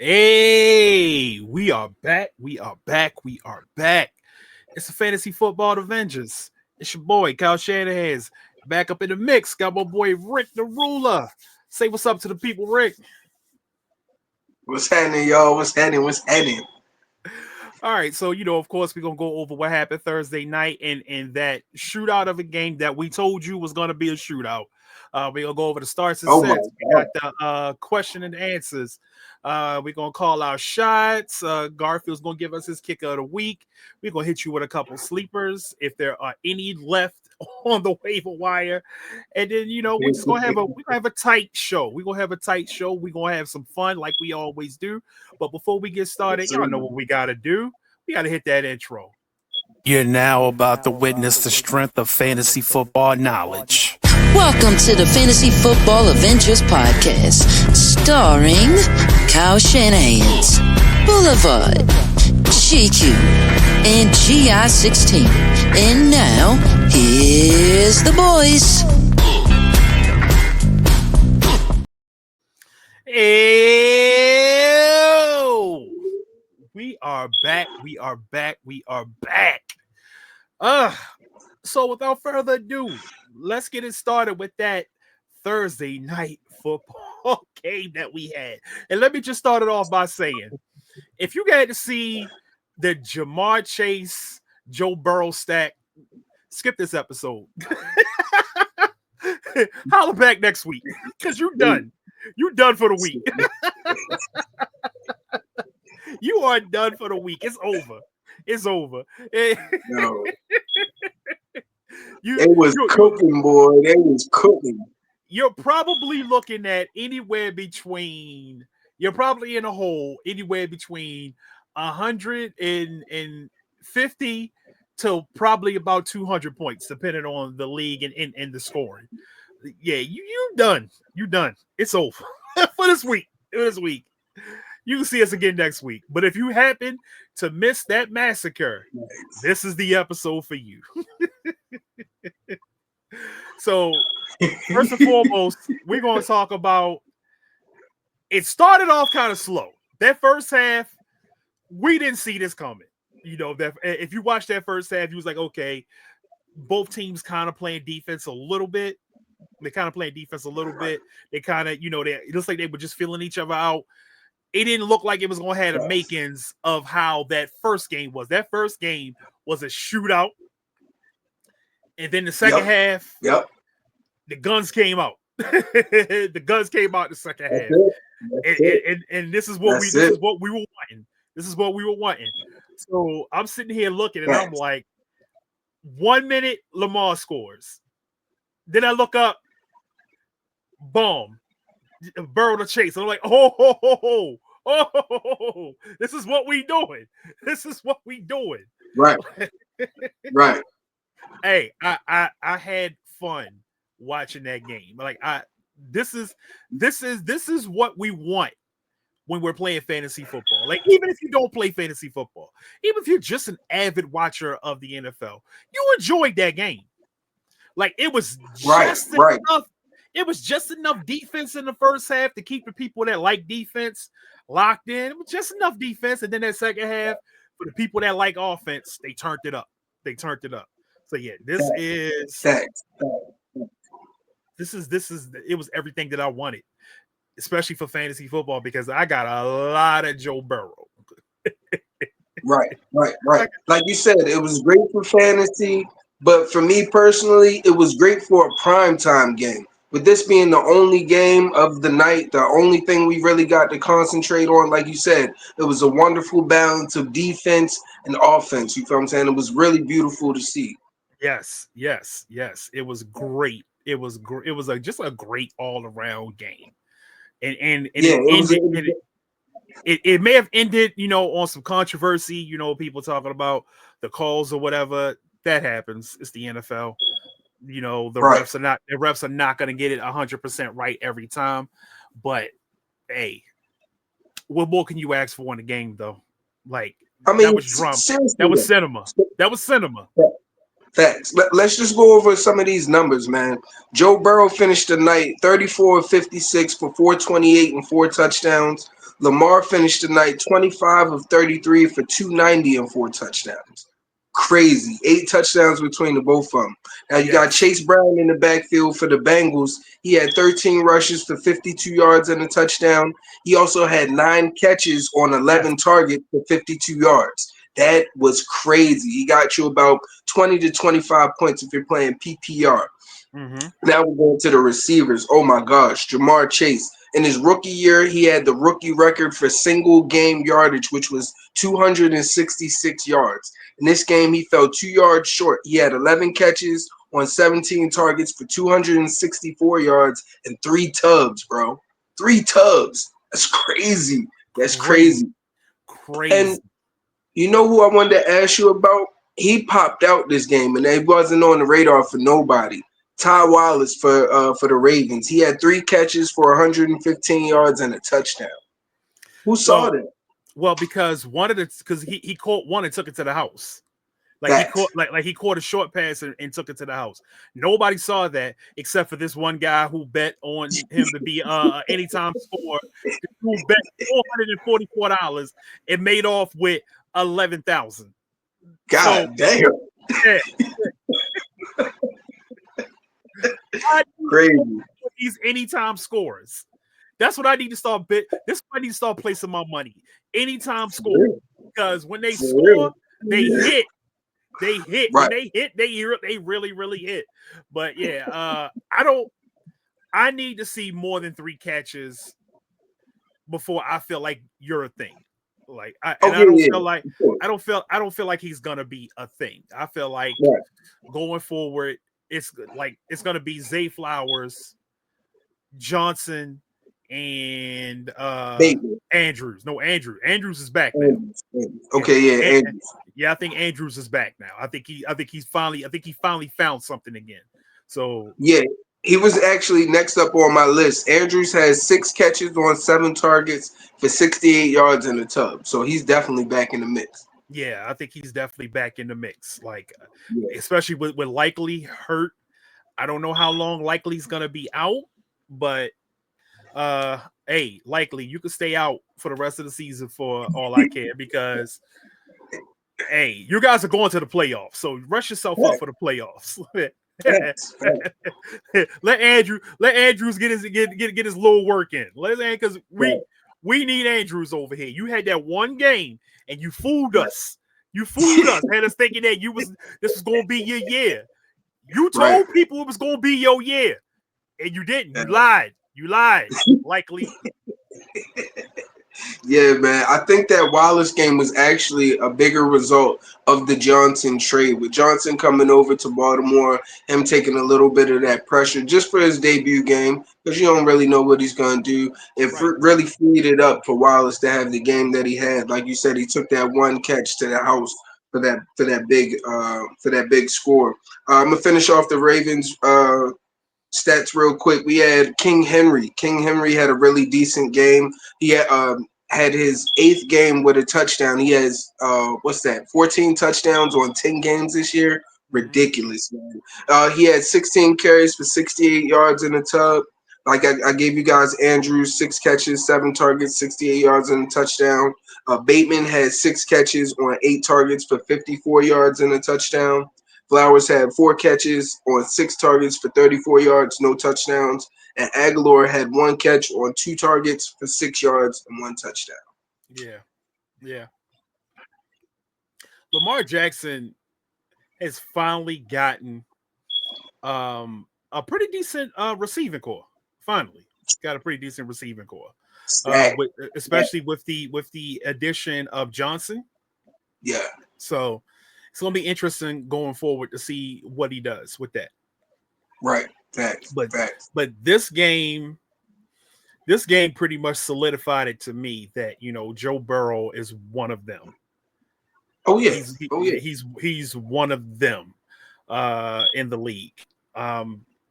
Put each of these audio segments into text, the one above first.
Hey, we are back. We are back. We are back. It's the Fantasy Football Avengers. It's your boy, Kyle Shanahan's back up in the mix. Got my boy, Rick the Ruler. Say what's up to the people, Rick. What's happening, y'all? What's happening? What's happening? All right, so of course, we're gonna go over what happened Thursday night and that shootout of a game that we told you was gonna be a shootout. We're gonna go over the starts and Oh my sets. We got God. the question and answers. We're gonna call our shots. Garfield's gonna give us his kicker of the week. We're gonna hit you with a couple sleepers if there are any left on the waiver wire. And then we're just gonna have a tight show. We're gonna have a tight show. We're gonna have some fun like we always do. But before we get started, Yes, y'all sir. know what we gotta do. We gotta hit that intro. You're now about to witness the strength of fantasy football knowledge. Welcome to the Fantasy Football Avengers podcast, starring Kyle Shanahan's Boulevard, GQ, and GI16. And now, here's the boys. Ew. We are back. We are back. We are back. So without further ado, let's get it started with that Thursday night football game that we had. And let me just start it off by saying, if you got to see the Jamar Chase, Joe Burrow stack, skip this episode. Holla back next week because you're done. You're done for the week. You are done for the week. It's over. It's over. No. They was cooking, boy. They was cooking. You're probably looking at you're probably in a hole anywhere between 150 to probably about 200 points, depending on the league and the scoring. Yeah, you done. You done. It's over for this week. You can see us again next week. But if you happen to miss that massacre, this is the episode for you. So, first and foremost, we're going to talk about it started off kind of slow. That first half, we didn't see this coming. That if you watch that first half, you was like, okay, both teams kind of playing defense a little bit. They kind of playing defense a little bit. They kind of, it looks like they were just feeling each other out. It didn't look like it was going to have the makings of how that first game was. That first game was a shootout. And then the second half, the guns came out. The guns came out in the second half. And this is what we were wanting. This is what we were wanting. So I'm sitting here looking and I'm like, 1 minute, Lamar scores. Then I look up, boom, Burrow to Chase. I'm like, oh, this is what we doing. This is what we doing. Right. Right. Hey, I had fun watching that game. Like this is what we want when we're playing fantasy football. Like even if you don't play fantasy football, even if you're just an avid watcher of the NFL, you enjoyed that game. Like it was just enough. It was just enough defense in the first half to keep the people that like defense locked in. It was just enough defense, and then that second half for the people that like offense, they turned it up. So yeah, this is it was everything that I wanted, especially for fantasy football because I got a lot of Joe Burrow. Right. Like you said, it was great for fantasy, but for me personally, it was great for a primetime game. With this being the only game of the night, the only thing we really got to concentrate on, like you said, it was a wonderful balance of defense and offense. You feel what I'm saying? It was really beautiful to see. Yes. It was great. It was just a great all around game, and it may have ended, on some controversy. People talking about the calls or whatever. That happens. It's the NFL. Refs are not going to get it 100% right every time. But hey, what more can you ask for in a game, though? Like that was drama. That was cinema. Facts. Let's just go over some of these numbers, man. Joe Burrow finished the night 34 of 56 for 428 and 4 touchdowns. Lamar finished the night 25 of 33 for 290 and 4 touchdowns. Crazy. 8 touchdowns between the both of them. Now you got Chase Brown in the backfield for the Bengals. He had 13 rushes for 52 yards and a touchdown. He also had 9 catches on 11 targets for 52 yards. That was crazy. He got you about 20 to 25 points if you're playing PPR. Mm-hmm. Now we're going to the receivers. Oh my gosh, Jamar Chase. In his rookie year, he had the rookie record for single game yardage, which was 266 yards. In this game, he fell 2 yards short. He had 11 catches on 17 targets for 264 yards and 3 tubs, bro. 3 tubs. That's crazy. That's crazy. And you know who I wanted to ask you about? He popped out this game, and he wasn't on the radar for nobody. Ty Wallace for the Ravens. He had 3 catches for 115 yards and a touchdown. Who saw that? Well, because he caught one and took it to the house. He caught a short pass and took it to the house. Nobody saw that except for this one guy who bet on him to be anytime score. Who bet $444 and made off with 11,000. God damn! Yeah. Crazy. These anytime scores. That's what I need to start bet. This is why I need to start placing my money. Anytime score. Because when they score, they hit. They hit. Right. When they hit, they really, really hit. But yeah, I need to see more than 3 catches before I feel like you're a thing. Like I don't feel like he's gonna be a thing. I feel like going forward, it's gonna be Zay Flowers, Johnson, and Andrews. No, Andrews is back now. Okay, Andrews. I think Andrews is back now. I think he finally found something again. So yeah, he was actually next up on my list. Andrews has 6 catches on 7 targets for 68 yards in the tub. So he's definitely back in the mix. Yeah, I think he's definitely back in the mix. Like, especially with Likely hurt. I don't know how long Likely's gonna be out, but hey, Likely, you can stay out for the rest of the season for all I care because hey, you guys are going to the playoffs, so rush yourself up for the playoffs. Let Andrews get his little work in. Because we need Andrews over here. You had that one game and you fooled us. You fooled us. Had us thinking that this was gonna be your year. You told people it was gonna be your year, and you didn't. You lied. You lied. Likely. Yeah, man. I think that Wallace game was actually a bigger result of the Johnson trade, with Johnson coming over to Baltimore, him taking a little bit of that pressure just for his debut game, because you don't really know what he's going to do. It really freed it up for Wallace to have the game that he had. Like you said, he took that 1 catch to the house for that big score. I'm gonna finish off the Ravens stats real quick. We had King Henry. King Henry had a really decent game. He had his 8th game with a touchdown. He has 14 touchdowns on 10 games this year. Ridiculous, man. He had 16 carries for 68 yards in the tub. Like I gave you guys Andrews, 6 catches, 7 targets, 68 yards and a touchdown. Bateman had 6 catches on 8 targets for 54 yards and a touchdown. Flowers had 4 catches on 6 targets for 34 yards, no touchdowns. And Aguilar had 1 catch on 2 targets for 6 yards and 1 touchdown. Yeah. Lamar Jackson has finally gotten a pretty decent receiving core. Finally, got a pretty decent receiving core, especially with the addition of Johnson. Yeah. So it's gonna be interesting going forward to see what he does with that. Right. Facts. But this game pretty much solidified it to me that Joe Burrow is one of them. Oh yeah. He's one of them in the league.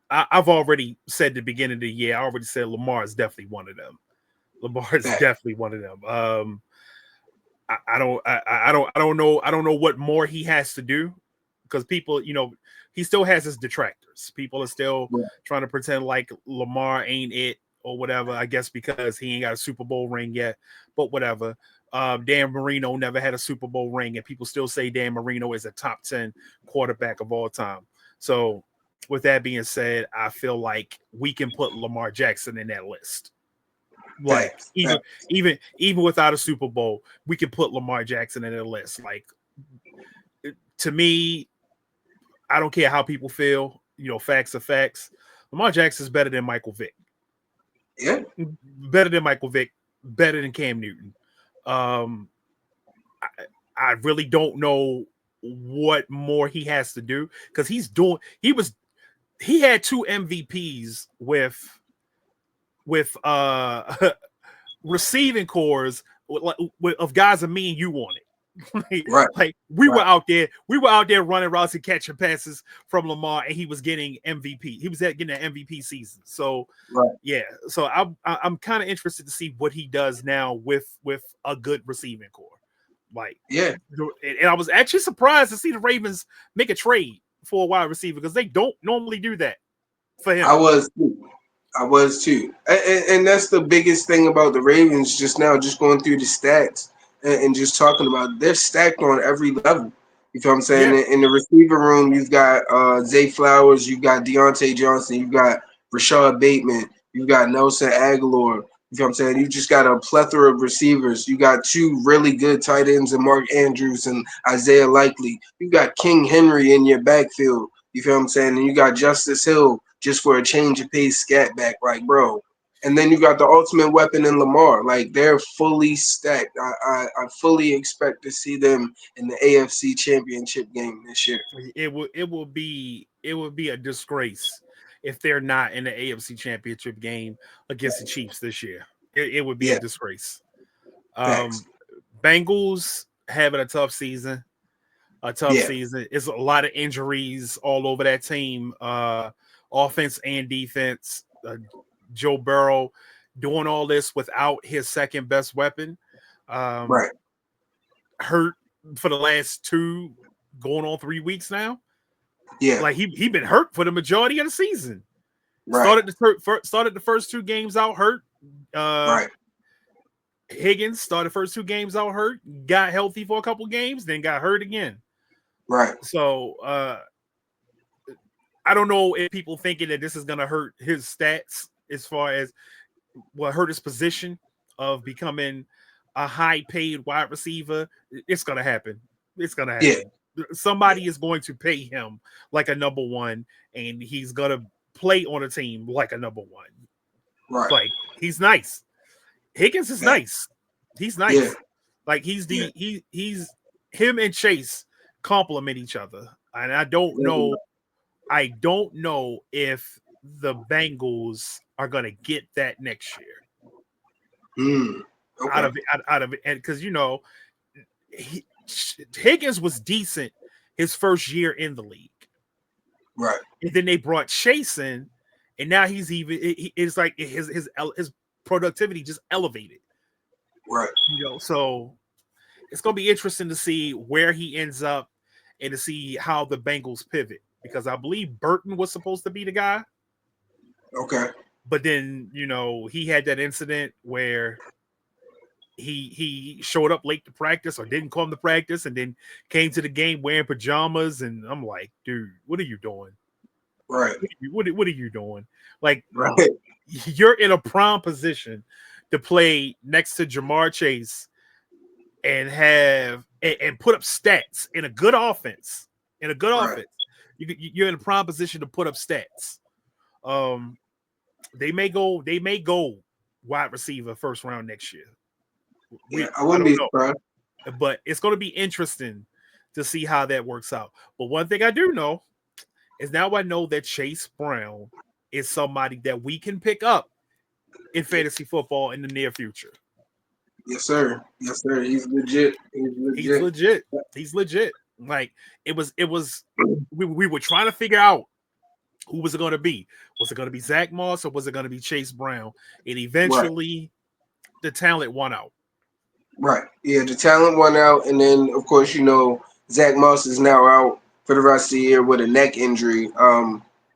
I've already said at the beginning of the year. I already said Lamar is definitely one of them. Definitely one of them. I don't know what more he has to do because people, he still has his detractors. People are still trying to pretend like Lamar ain't it or whatever. I guess because he ain't got a Super Bowl ring yet, but whatever. Dan Marino never had a Super Bowl ring, and people still say Dan Marino is a top 10 quarterback of all time. So with that being said, I feel like we can put Lamar Jackson in that list. Like even without a Super Bowl, we can put Lamar Jackson in that list. Like, to me, I don't care how people feel. Facts are facts. Lamar Jackson is better than Michael Vick. Yeah, better than Michael Vick. Better than Cam Newton. I really don't know what more he has to do because he had 2 MVPs with receiving cores of guys of me and you on it. Like we were out there running routes and catching passes from Lamar, and he was getting MVP. He was getting an MVP season. So yeah, so I'm kind of interested to see what he does now with a good receiving core. Like, yeah, and I was actually surprised to see the Ravens make a trade for a wide receiver because they don't normally do that for him. I was too, and that's the biggest thing about the Ravens just now. Just going through the stats. And just talking about it, they're stacked on every level. You feel what I'm saying? Yeah. In the receiver room, you've got Zay Flowers, you've got Deontay Johnson, you've got Rashad Bateman, you've got Nelson Aguilar. You feel what I'm saying? You just got a plethora of receivers. You got 2 really good tight ends in Mark Andrews and Isaiah Likely. You got King Henry in your backfield. You feel what I'm saying? And you got Justice Hill just for a change of pace scat back. Like, bro. And then you got the ultimate weapon in Lamar. Like, they're fully stacked. I fully expect to see them in the AFC Championship game this year. It will be a disgrace if they're not in the AFC Championship game against the Chiefs this year. It would be a disgrace. Bengals having a tough season. Season. It's a lot of injuries all over that team, offense and defense. Joe Burrow doing all this without his second best weapon. Hurt for the last 2 going on 3 weeks now. Yeah, like he been hurt for the majority of the season. Started the first 2 games out hurt. Higgins started the first 2 games out hurt, got healthy for a couple games, then got hurt again. So I don't know if people thinking that this is gonna hurt his stats as far as hurt his position of becoming a high-paid wide receiver. It's gonna happen. Yeah. Somebody is going to pay him like a number 1, and he's gonna play on a team like a number 1. Like, he's nice. Higgins is nice. He's nice. Yeah. Like, he's him and Chase complement each other. And I don't know if the Bengals are gonna get that next year. Out of it, and because Higgins was decent his first year in the league, and then they brought Chase in, and now he's it's like his productivity just elevated, So it's gonna be interesting to see where he ends up and to see how the Bengals pivot, because I believe Burton was supposed to be the guy. But then, he had that incident where he showed up late to practice or didn't come to practice and then came to the game wearing pajamas. And I'm like, dude, what are you doing? What are you doing? Like, you're in a prime position to play next to Jamar Chase and and put up stats in a good offense. You're in a prime position to put up stats. They may go wide receiver first round next year. I wouldn't be surprised. But it's going to be interesting to see how that works out. But one thing I do know is now I know that Chase Brown is somebody that we can pick up in fantasy football in the near future. Yes, sir. He's legit. He's legit. Like, it was we were trying to figure out who was it going to be. Was it going to be Zach Moss or was it going to be Chase Brown? And eventually the talent won out. Yeah, the talent won out. And then, of course, Zach Moss is now out for the rest of the year with a neck injury.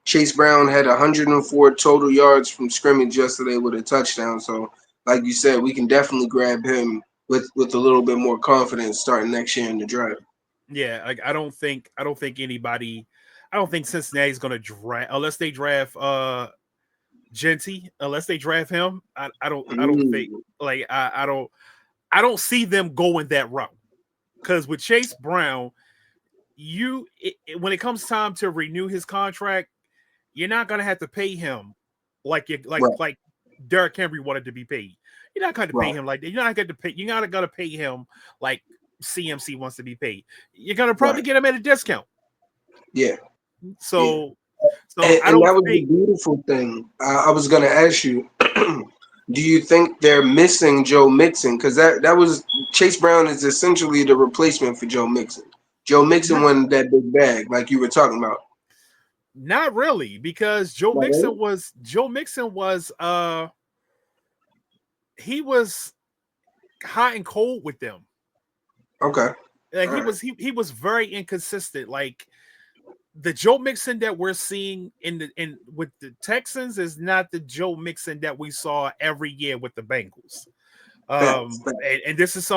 Chase Brown had 104 total yards from scrimmage yesterday with a touchdown. So, like you said, we can definitely grab him with a little bit more confidence starting next year in the draft. Yeah, like I don't think Cincinnati's going to draft unless they draft Genty, unless they draft him. I don't think like I don't see them going that route, because with Chase Brown, when it comes time to renew his contract, you're not gonna have to pay him like Derrick Henry wanted to be paid. You're not going to pay him like that. You're not going to pay. You're not going to pay him like CMC wants to be paid. You're going to probably get him at a discount. Yeah. So and that was the beautiful thing. I was going to ask you, do you think they're missing Joe Mixon? Because that was Chase Brown is essentially the replacement for Joe Mixon. Joe Mixon won that big bag, like you were talking about. Not really, because Joe Mixon was he was hot and cold with them. Okay. Like he was very inconsistent. Like the Joe Mixon that we're seeing with the Texans is not the Joe Mixon that we saw every year with the Bengals. And this is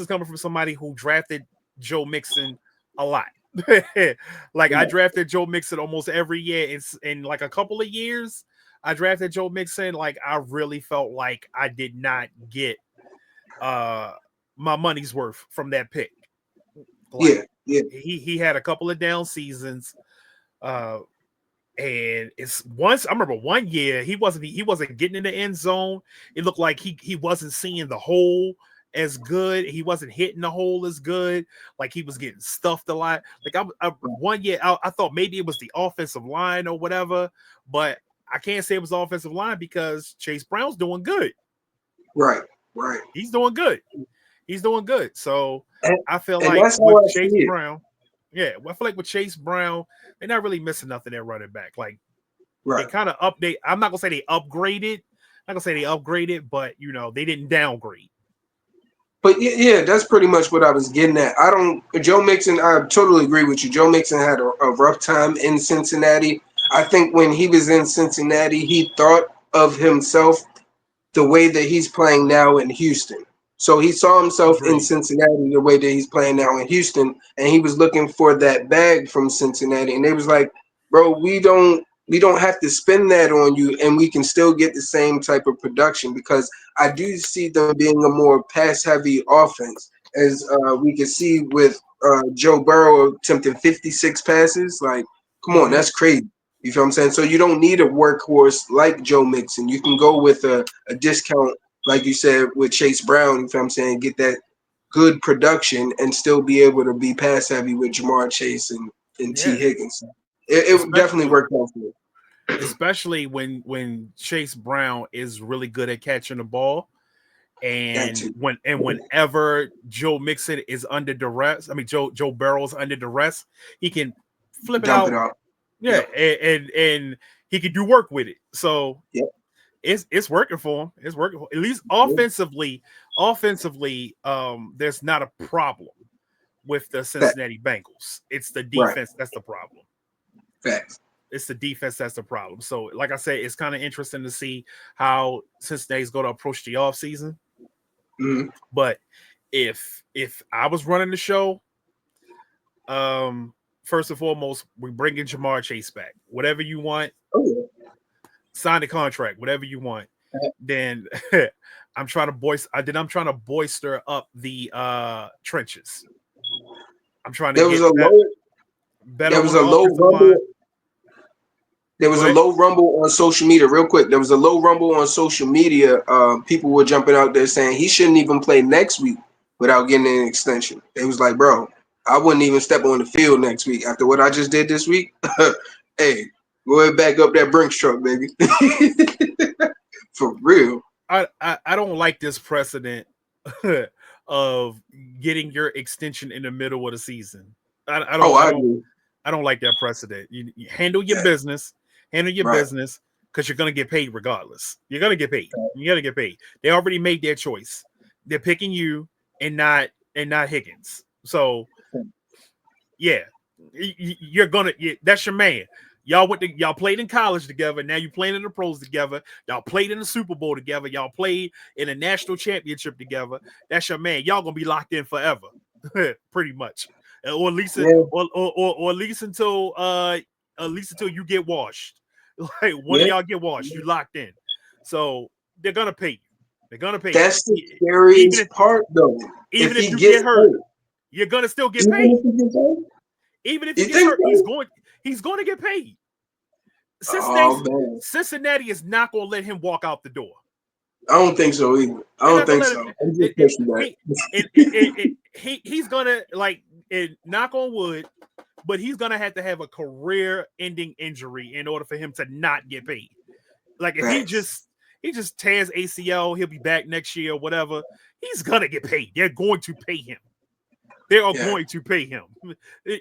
coming from somebody who drafted Joe Mixon a lot. Like I drafted Joe Mixon almost every year. In like a couple of years, I drafted Joe Mixon. Like I really felt like I did not get my money's worth from that pick. Like, he had a couple of down seasons. And I remember one year he wasn't getting in the end zone. It looked like he wasn't seeing the hole as good. He wasn't hitting the hole as good. Like he was getting stuffed a lot. Like one year I thought maybe it was the offensive line or whatever, but I can't say it was the offensive line because Chase Brown's doing good. Right. He's doing good. So I feel like with Chase Brown, I feel like with Chase Brown, they're not really missing nothing at running back. Like they kind of update. I'm not gonna say they upgraded. But they didn't downgrade. But yeah, that's pretty much what I was getting at. Joe Mixon, I totally agree with you. Joe Mixon had a rough time in Cincinnati. I think when he was in Cincinnati, he thought of himself the way that he's playing now in Houston. So he saw himself in Cincinnati the way that he's playing now in Houston, and he was looking for that bag from Cincinnati. And they was like, bro, we don't have to spend that on you, and we can still get the same type of production, because I do see them being a more pass-heavy offense, as we can see with Joe Burrow attempting 56 passes. Like, come on, that's crazy. You feel what I'm saying? So you don't need a workhorse like Joe Mixon. You can go with a discount, like you said, with Chase Brown, you feel what I'm saying, get that good production and still be able to be pass-heavy with Jamar Chase and T. Higgins. It definitely worked out for you. Especially when Chase Brown is really good at catching the ball, and whenever Joe Mixon is under duress, Joe Burrow's under duress, he can flip it out. And he can do work with it. So it's working for him. It's working at least offensively. There's not a problem with the Cincinnati Bengals. It's the defense that's the problem. Facts. It's the defense that's the problem. So, like I said, it's kind of interesting to see how Cincinnati's going to approach the offseason. Mm-hmm. But if I was running the show, first and foremost, we bring in Jamar Chase back. Whatever you want, sign the contract. Whatever you want. Then I'm trying to boister up the trenches. I'm trying to There was a low rumble on social media. Real quick, there was a low rumble on social media. People were jumping out there saying he shouldn't even play next week without getting an extension. They was like, bro, I wouldn't even step on the field next week after what I just did this week. Hey, go ahead, back up that Brinks truck, baby. For real. I don't like this precedent of getting your extension in the middle of the season. I don't like that precedent. You handle your business. Handle your business, because you're going to get paid regardless. You're going to get paid. You got to get paid. They already made their choice. They're picking you and not Higgins. So, yeah, That's your man. Y'all played in college together. Now you playing in the pros together. Y'all played in the Super Bowl together. Y'all played in a national championship together. That's your man. Y'all gonna be locked in forever, pretty much, or at least, or at least until you get washed. Like one of y'all get washed, you locked in. So they're gonna pay you. They're gonna pay. That's the scariest part, though. Even if you get hurt, you're gonna still get paid. Even if he gets hurt, he's going to get paid. Cincinnati is not going to let him walk out the door. I don't think so either. I don't think so. He's going to, like, knock on wood, but he's going to have a career-ending injury in order for him to not get paid. Like, if he just tears ACL, he'll be back next year or whatever. He's going to get paid. They're going to pay him. They are going to pay him.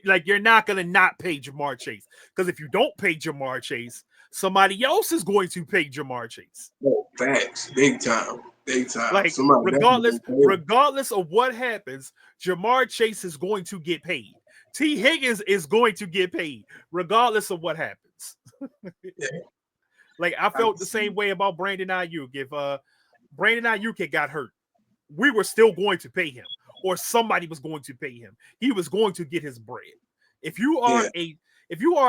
Like, you're not going to not pay Jamar Chase. Because if you don't pay Jamar Chase, somebody else is going to pay Jamar Chase. Oh, facts. Big time. Big time. Like, regardless of what happens, Jamar Chase is going to get paid. T. Higgins is going to get paid, regardless of what happens. Like, I felt the same way about Brandon Ayuk. If Brandon Ayuk had got hurt, we were still going to pay him. Or somebody was going to pay him. He was going to get his bread. If you are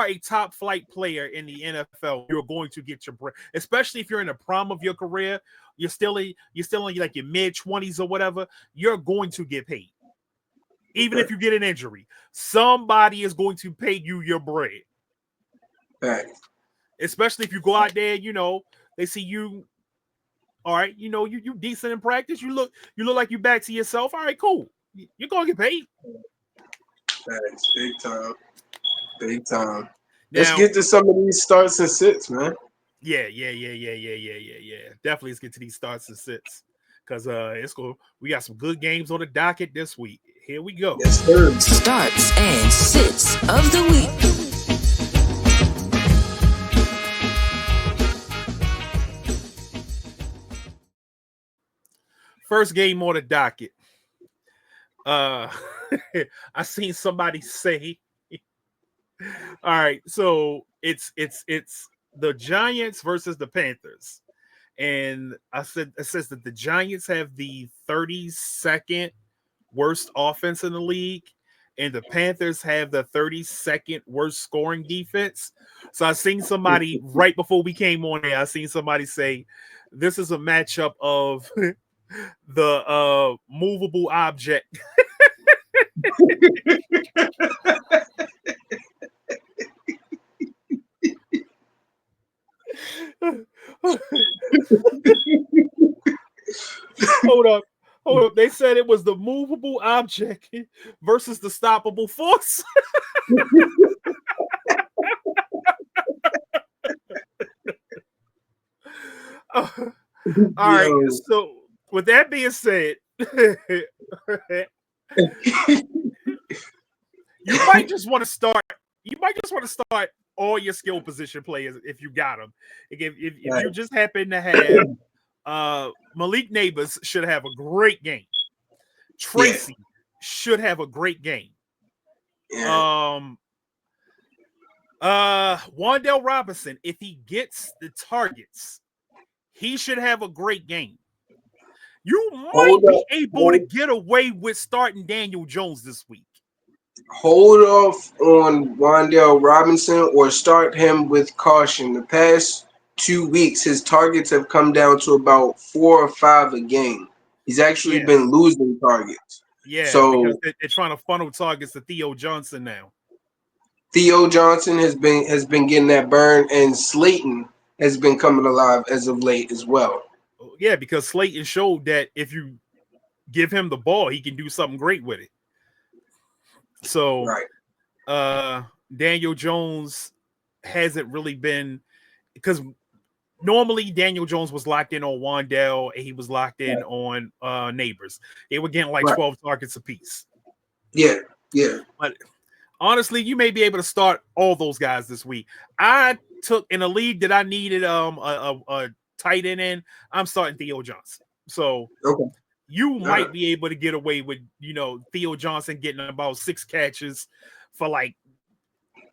a top flight player in the NFL, you're going to get your bread. Especially if you're in the prime of your career, you're still in like your mid-20s or whatever. You're going to get paid, even if you get an injury. Somebody is going to pay you your bread. Right. Especially if you go out there, they see you. All right, you decent in practice. You look like you back to yourself. All right, cool. You're gonna get paid. That's big time. Big time. Now, let's get to some of these starts and sits, man. Yeah. Definitely, let's get to these starts and sits because it's cool. We got some good games on the docket this week. Here we go. Yes, sir. Starts and sits of the week. First game on the docket. I seen somebody say, all right, so it's the Giants versus the Panthers. And it says that the Giants have the 32nd worst offense in the league, and the Panthers have the 32nd worst scoring defense. So I seen somebody right before we came on here, I seen somebody say this is a matchup of the movable object. Hold up. They said it was the movable object versus the stoppable force. All right. So with that being said, you might just want to start. All your skill position players if you got them. If you just happen to have Malik Neighbors should have a great game. Tracy should have a great game. Wan'Dale Robinson, if he gets the targets, he should have a great game. You might be able to get away with starting Daniel Jones this week. Hold off on Wan'Dale Robinson or start him with caution. The past 2 weeks, his targets have come down to about 4 or 5 a game. He's actually been losing targets. Yeah, so because they're trying to funnel targets to Theo Johnson now. Theo Johnson has been getting that burn, and Slayton has been coming alive as of late as well. Yeah, because Slayton showed that if you give him the ball, he can do something great with it. So, Daniel Jones hasn't really been, because normally Daniel Jones was locked in on Wan'Dale and he was locked in on Neighbors. They were getting like 12 targets apiece. Yeah. But honestly, you may be able to start all those guys this week. I took in a league that I needed a tight end in. I'm starting Theo Johnson. So you might be able to get away with, Theo Johnson getting about 6 catches for like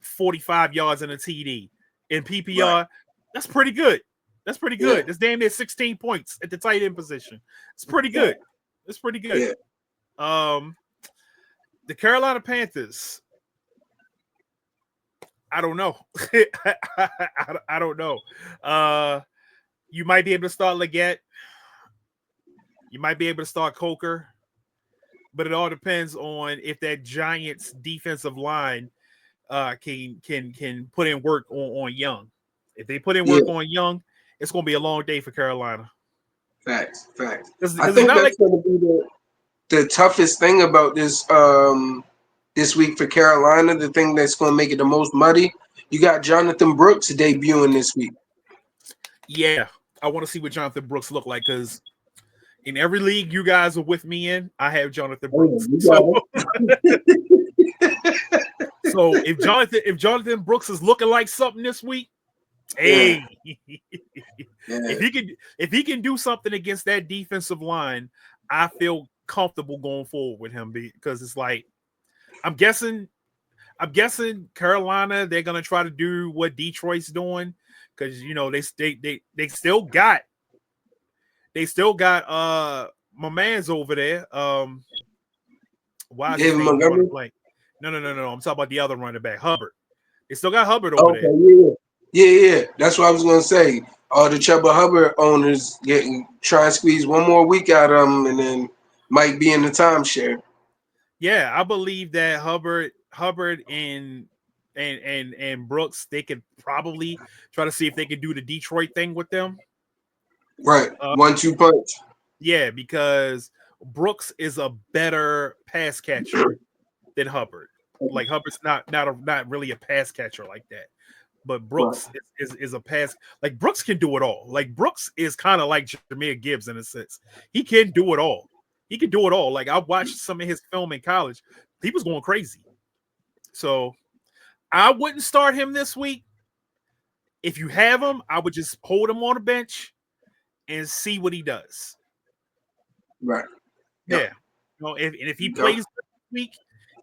45 yards and a TD. In PPR, that's pretty good. That's pretty good. That's damn near 16 points at the tight end position. It's pretty good. It's pretty good. The Carolina Panthers. I don't know. I don't know. You might be able to start Leggett. You might be able to start Coker. But it all depends on if that Giants defensive line can put in work on Young. If they put in work on Young, it's going to be a long day for Carolina. Facts. I think that's going to be the toughest thing about this this week for Carolina. The thing that's going to make it the most muddy. You got Jonathan Brooks debuting this week. Yeah, I want to see what Jonathan Brooks look like because in every league you guys are with me in, I have Jonathan Brooks. So if Jonathan Brooks is looking like something this week, hey, if he can do something against that defensive line, I feel comfortable going forward with him because it's like I'm guessing Carolina, they're gonna try to do what Detroit's doing because they still got my man's over there. Why is his name drawing a blank? No. I'm talking about the other running back, Hubbard. They still got Hubbard over there. Yeah. That's what I was gonna say. All the Chuba Hubbard owners try and squeeze one more week out of him, and then might be in the timeshare. Yeah, I believe that Hubbard and Brooks, they could probably try to see if they could do the Detroit thing with them. Right, 1-2 punch. Yeah, because Brooks is a better pass catcher than Hubbard. Like Hubbard's not really a pass catcher like that. But Brooks is a pass. Like Brooks can do it all. Like Brooks is kind of like Jahmyr Gibbs in a sense. He can do it all. He can do it all. Like I watched some of his film in college. He was going crazy. So I wouldn't start him this week. If you have him, I would just hold him on the bench and see what he does. Right. Yeah. If he plays this week,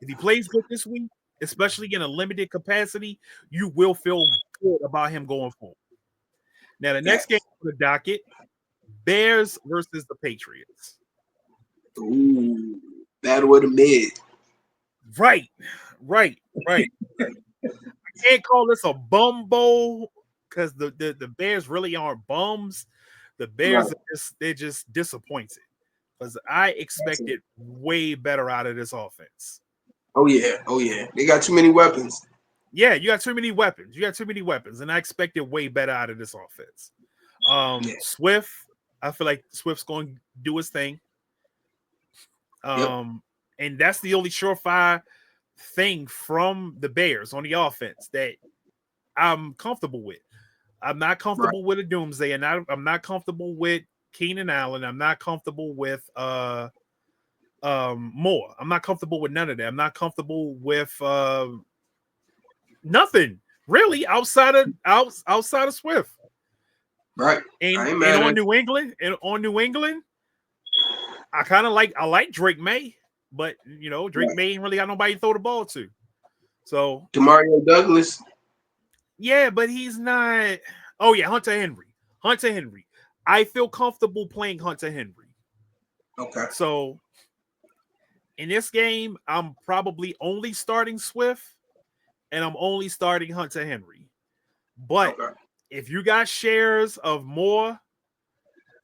good this week, especially in a limited capacity, you will feel good about him going forward. Now, the next game on the docket, Bears versus the Patriots. Ooh, battle of the mid. Right. I can't call this a bum bowl because the Bears really aren't bums. The Bears they're just disappointed because I expected way better out of this offense. Oh yeah. They got too many weapons. Yeah, you got too many weapons. And I expected way better out of this offense. Swift, I feel like Swift's going to do his thing. And that's the only surefire thing from the Bears on the offense that I'm comfortable with. I'm not comfortable with a Doomsday, and I'm not comfortable with Keenan Allen. I'm not comfortable with Moore. I'm not comfortable with none of that. I'm not comfortable with nothing really outside of Swift. Right. And on New England, I like Drake May, but Drake May ain't really got nobody to throw the ball to. So Demario Douglas. Yeah, but he's not. Oh yeah, Hunter Henry. I feel comfortable playing Hunter Henry. Okay. So in this game, I'm probably only starting Swift and I'm only starting Hunter Henry. But if you got shares of Moore,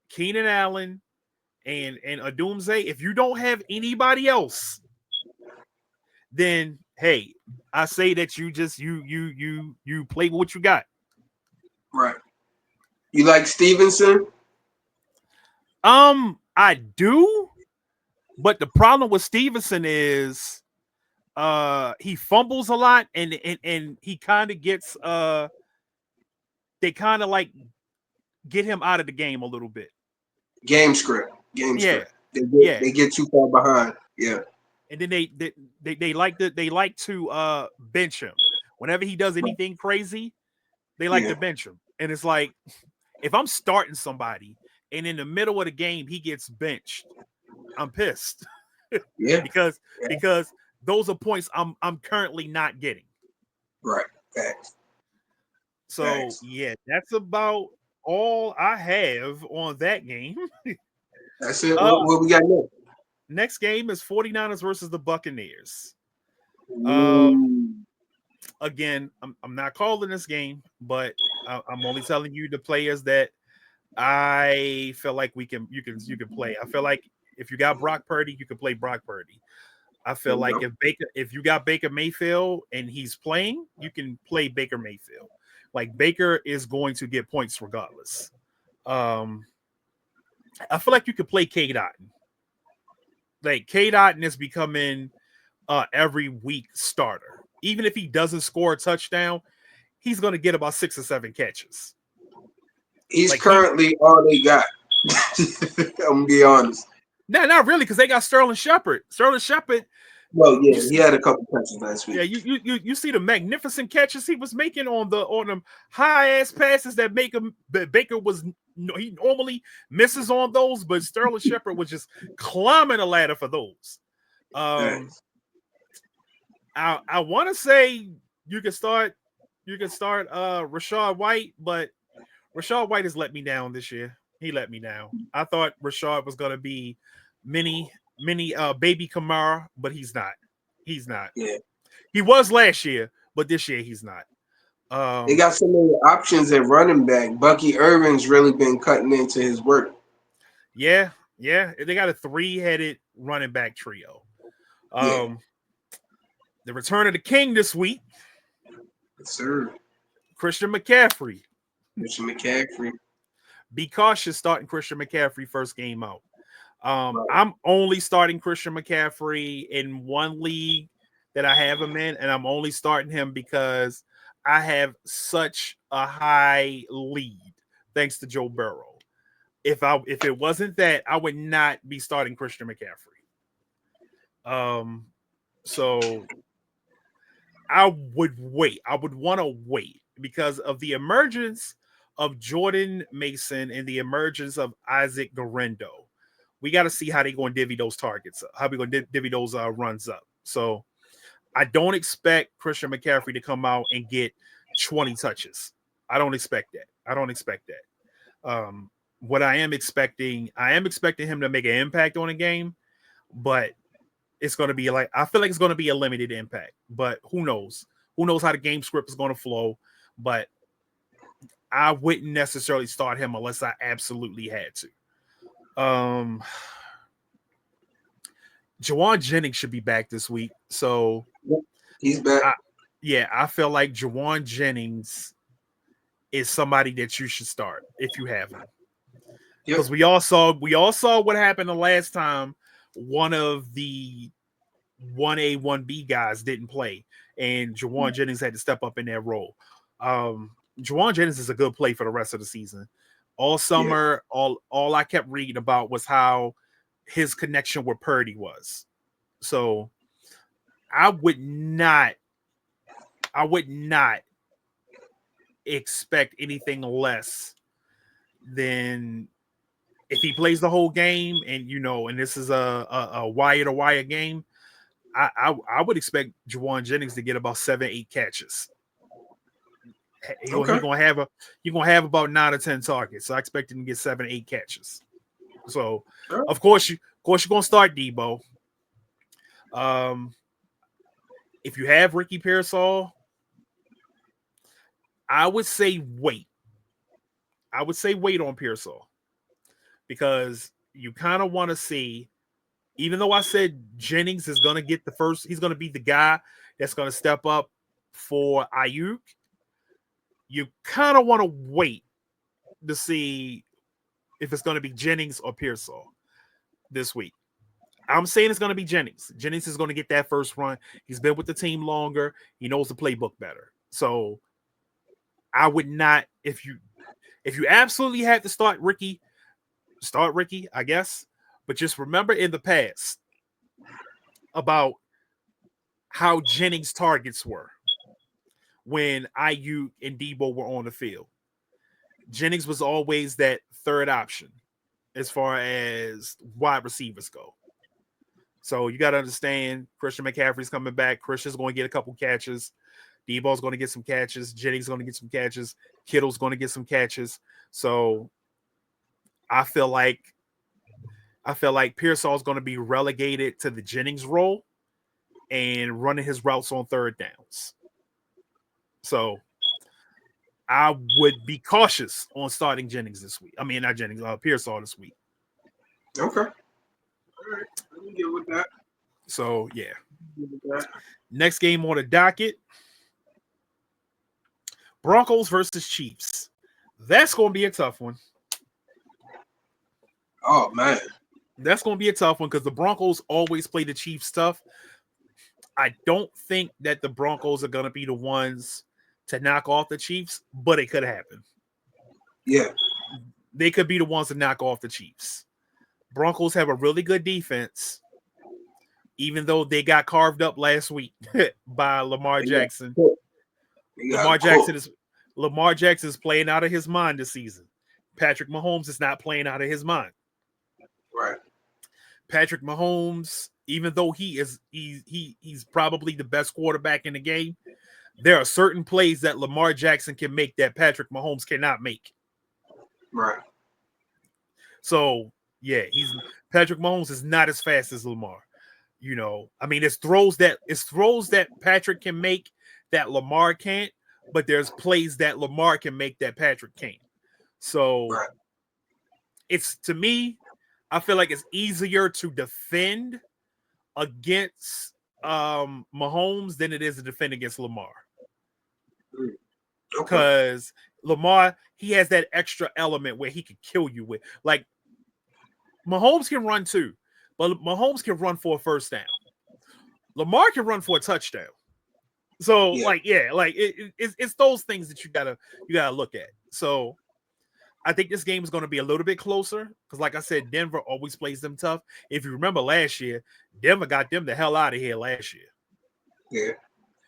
Keenan Allen, and a Doomsday, if you don't have anybody else, then hey, I say that you just you play what you got. Right. You like Stevenson? I do, but the problem with Stevenson is he fumbles a lot and he kind of gets they kind of like get him out of the game a little bit. Game script. They get too far behind. Yeah. And then they like to bench him. Whenever he does anything crazy, they like to bench him. And it's like, if I'm starting somebody and in the middle of the game he gets benched, I'm pissed. Yeah. because those are points I'm currently not getting. Right. Facts. So yeah, that's about all I have on that game. That's it. What we got next? Next game is 49ers versus the Buccaneers. Ooh. Again, I'm not calling this game, but I'm only telling you the players that I feel like you can play. I feel like if you got Brock Purdy, you can play Brock Purdy. I feel like if you got Baker Mayfield and he's playing, you can play Baker Mayfield. Like Baker is going to get points regardless. I feel like you could play K Dotton. Like K Dotton is becoming every week starter. Even if he doesn't score a touchdown, he's going to get about 6 or 7 catches. He's like currently all they got. I'm gonna be honest. No, not really, because they got Sterling Shepard. Sterling Shepard. Well, yeah, he had a couple catches last week. Yeah, you see the magnificent catches he was making on them high ass passes that Baker was he normally misses on those, but Sterling Shepard was just climbing a ladder for those. I want to say you can start Rachaad White, but Rachaad White has let me down this year. He let me down. I thought Rachaad was going to be mini baby Kamara, but he's not. He's not. Yeah. He was last year, but this year he's not. They got so many options at running back. Bucky Irvin's really been cutting into his work. Yeah. They got a 3-headed running back trio. The return of the king this week. Yes, sir. Christian McCaffrey. Be cautious starting Christian McCaffrey first game out. I'm only starting Christian McCaffrey in one league that I have him in, and I'm only starting him because I have such a high lead thanks to Joe Burrow. If it wasn't that, I would not be starting Christian McCaffrey. So I would wait. I would want to wait because of the emergence of Jordan Mason and the emergence of Isaac Garendo. We got to see how they're going to divvy those targets up, how we're going to divvy those runs up. So I don't expect Christian McCaffrey to come out and get 20 touches. I don't expect that. What I am expecting him to make an impact on a game, but it's going to be I feel like it's going to be a limited impact, but who knows? Who knows how the game script is going to flow, but I wouldn't necessarily start him unless I absolutely had to. Jawan Jennings should be back this week. So he's back. I feel like Jawan Jennings is somebody that you should start if you have him. Because we all saw what happened the last time one of the 1A, 1B guys didn't play, and Jawan Jennings had to step up in that role. Jawan Jennings is a good play for the rest of the season. All summer, all I kept reading about was how his connection with Purdy was. So I would not expect anything less than if he plays the whole game and and this is a wire to wire game. I would expect Jawan Jennings to get about 7-8 catches. You're gonna have about 9 or 10 targets. So I expect him to get 7-8 catches. So of course you're gonna start Debo. If you have Ricky Pearsall, I would say wait. I would say wait on Pearsall because you kind of want to see. Even though I said Jennings is gonna get he's gonna be the guy that's gonna step up for Ayuk. You kind of want to wait to see if it's going to be Jennings or Pearsall this week. I'm saying it's going to be Jennings. Jennings is going to get that first run. He's been with the team longer. He knows the playbook better. So I would not, if you absolutely had to start Ricky, I guess. But just remember in the past about how Jennings' targets were when Ayuk and Debo were on the field. Jennings was always that third option as far as wide receivers go. So you got to understand Christian McCaffrey's coming back. Christian's going to get a couple catches. Debo's going to get some catches. Jennings going to get some catches. Kittle's going to get some catches. So I feel like Pearsall's going to be relegated to the Jennings role and running his routes on third downs. So I would be cautious on starting Jennings this week. I mean, not Jennings, Pearsall this week. Okay. All right. Let me get with that. So, yeah. Next game on the docket, Broncos versus Chiefs. That's going to be a tough one. Oh, man. That's going to be a tough one because the Broncos always play the Chiefs tough. I don't think that the Broncos are going to be the ones to knock off the Chiefs, but it could happen. Yeah. They could be the ones to knock off the Chiefs. Broncos have a really good defense, even though they got carved up last week by Lamar Jackson. Lamar Jackson is playing out of his mind this season. Patrick Mahomes is not playing out of his mind. Right. Patrick Mahomes, even though he's probably the best quarterback in the game, there are certain plays that Lamar Jackson can make that Patrick Mahomes cannot make. Right. So, yeah, Patrick Mahomes is not as fast as Lamar. You know, I mean, it's throws that Patrick can make that Lamar can't, but there's plays that Lamar can make that Patrick can't. So, right. It's, to me, I feel like it's easier to defend against Mahomes than it is to defend against Lamar. Because Lamar, he has that extra element where he can kill you with. Like, Mahomes can run too, but Mahomes can run for a first down. Lamar can run for a touchdown. So, it's those things that you gotta look at. So, I think this game is going to be a little bit closer because, like I said, Denver always plays them tough. If you remember last year, Denver got them the hell out of here last year. Yeah,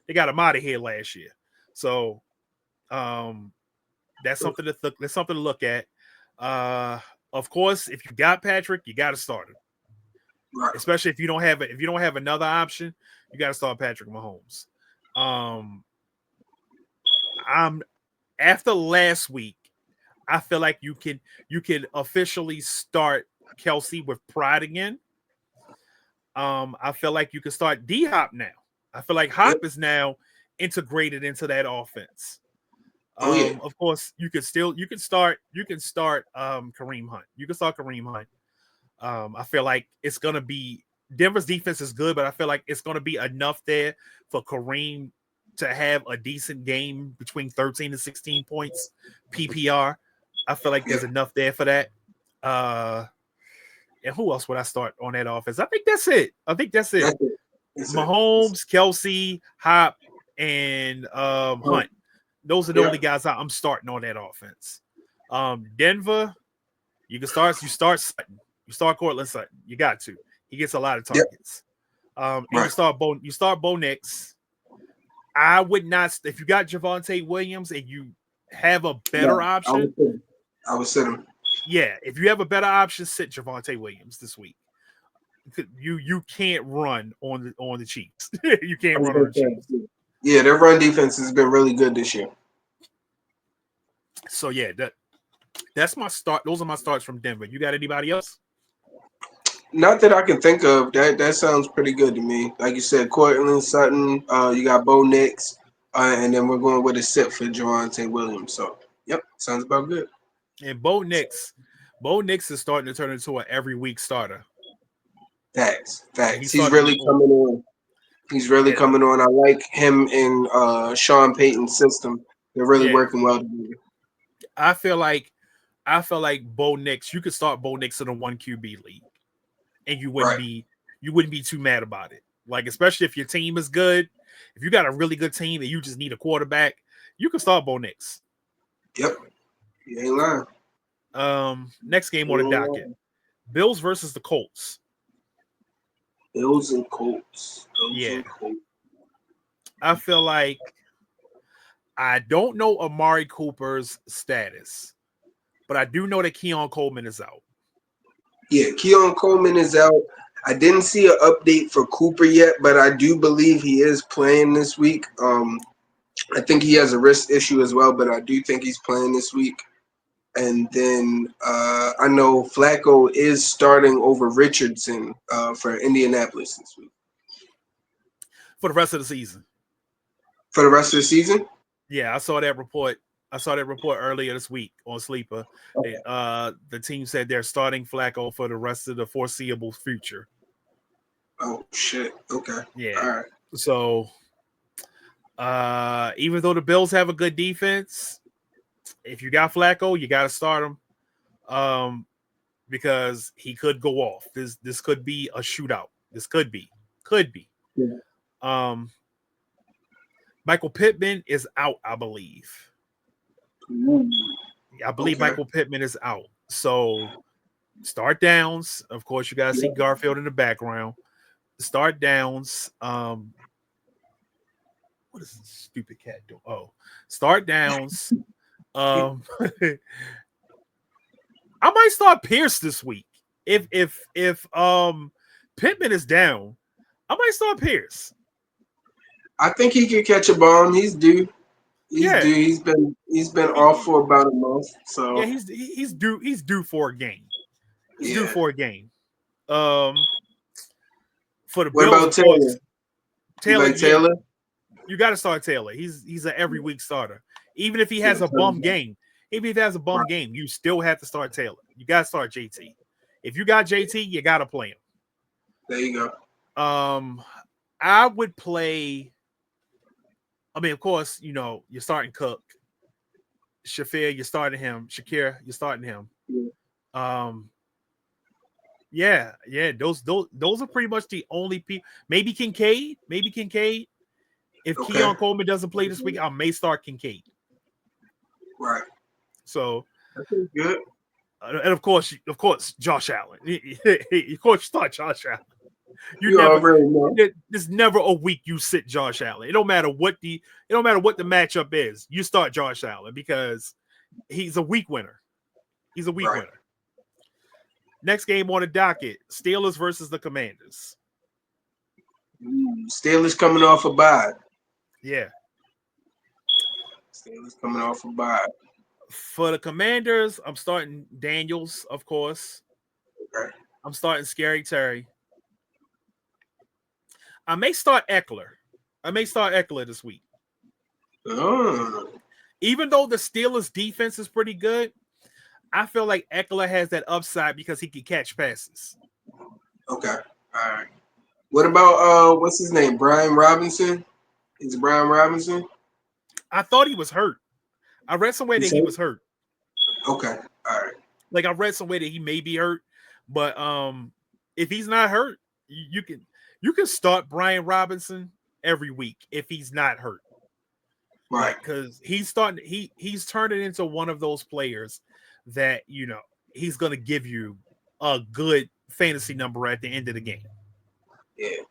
they got them out of here last year. So, that's something to look at. Of course, if you got Patrick, you got to start him. Right. Especially if you don't have another option, you got to start Patrick Mahomes. After last week, I feel like you can officially start Kelsey with pride again. I feel like you can start D-Hop now. I feel like Hop is now integrated into that offense. Of course, you can start Kareem Hunt. You can start Kareem Hunt. I feel like it's gonna be Denver's defense is good, but I feel like it's gonna be enough there for Kareem to have a decent game between 13 and 16 points PPR. I feel like there's enough there for that. And who else would I start on that offense? I think that's it. Mahomes, Kelsey, Hop, and Hunt. Those are the only guys I'm starting on that offense. Denver, you start Sutton. You start Cortland Sutton. You got to. He gets a lot of targets. And you start Bo Nix. I would not, if you got Javonte Williams and you have a better option. I would sit him. Yeah, if you have a better option, sit Javonte Williams this week. You can't run on the Chiefs. You can't run on the Chiefs. Yeah, their run defense has been really good this year. So yeah, that's my start. Those are my starts from Denver. You got anybody else? Not that I can think of. That sounds pretty good to me. Like you said, Cortland Sutton. You got Bo Nix, and then we're going with a sit for Javonte Williams. So yep, sounds about good. And Bo Nix is starting to turn into an every week starter. Facts. He's really coming on. Coming on. I like him in Sean Payton's system. They're really working well together. I feel like Bo Nix, you could start Bo Nix in a 1 QB league, and you wouldn't be too mad about it. Like, especially if your team is good, if you got a really good team and you just need a quarterback, you can start Bo Nix. Yep, you ain't lying. Next game on the docket: Bills versus the Colts. Bills and Colts. I feel like I don't know Amari Cooper's status, but I do know that Keon Coleman is out. Yeah, Keon Coleman is out. I didn't see an update for Cooper yet, but I do believe he is playing this week. I think he has a wrist issue as well, but I do think he's playing this week. And then I know Flacco is starting over Richardson for Indianapolis this week. For the rest of the season. For the rest of the season? Yeah, I saw that report. Earlier this week on Sleeper. Okay. The team said they're starting Flacco for the rest of the foreseeable future. Oh, shit. Okay. Yeah. All right. So, even though the Bills have a good defense, if you got Flacco, you got to start him, because he could go off. This could be a shootout. This could be. Yeah. Michael Pittman is out, I believe. Okay. Michael Pittman is out. So start Downs. Of course, you got to see Garfield in the background. Start Downs. What is this stupid cat doing? Oh, start Downs. I might start Pierce this week. If Pittman is down, I might start Pierce. I think he can catch a bomb. He's due. He's been off for about a month. So yeah, he's due for a game. He's due for a game. For the what Bills, about Taylor? Taylor? You got to start Taylor. He's an every week starter. Even if he has a bum game, you still have to start Taylor. You got to start JT. If you got JT, you got to play him. There you go. I would play. I mean, of course, you're starting Cook. Shafir, you're starting him. Shakir, you're starting him. Yeah. Those are pretty much the only people. Maybe Kincaid. If Keon Coleman doesn't play this week, I may start Kincaid. Right. So that's good. And of course, Josh Allen. Of course, you start Josh Allen. There's never a week you sit Josh Allen. It don't matter what the matchup is. You start Josh Allen because he's a week winner. Winner. Next game on the docket: Steelers versus the Commanders. Steelers coming off a bye. Yeah. Steelers coming off a bye. For the Commanders, I'm starting Daniels, of course. Okay. I'm starting Scary Terry. I may start Eckler this week. Oh. Even though the Steelers' defense is pretty good, I feel like Eckler has that upside because he can catch passes. Okay. All right. What about what's his name? Brian Robinson? Is it Brian Robinson? I thought he was hurt. I read somewhere that he was hurt. Okay. All right. Like I read somewhere that he may be hurt, but if he's not hurt, you can start Brian Robinson every week if he's not hurt. Right. Because he's turning into one of those players that he's gonna give you a good fantasy number at the end of the game. Yeah.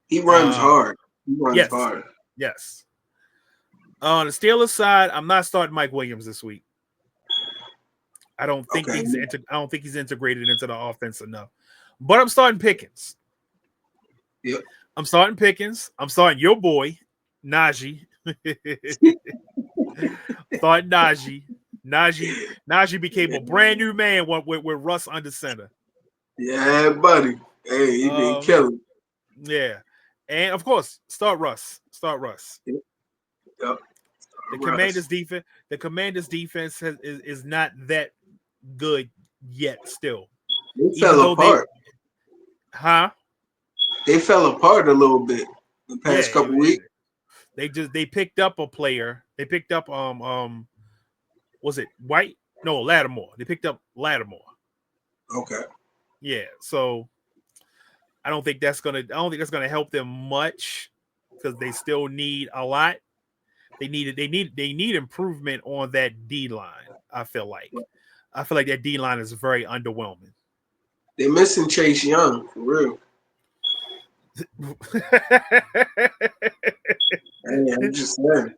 He runs hard. He runs hard. Yes. On the Steelers side, I'm not starting Mike Williams this week. I don't think he's integrated into the offense enough. But I'm starting Pickens. Yep. I'm starting Pickens. I'm starting your boy, Najee. Starting Najee. Najee became a brand new man with Russ under center. Yeah, buddy. Hey, he been killing. Yeah. And of course, start Russ. Yep. The Commanders defense is not that good yet still. They fell apart. They fell apart a little bit the past couple weeks. They picked up a player. They picked up was it White? No, Lattimore. They picked up Lattimore. Okay. Yeah, so I don't think that's gonna help them much because they still need a lot. They need improvement on that D line. I feel like that D line is very underwhelming. They're missing Chase Young for real. I'm just saying.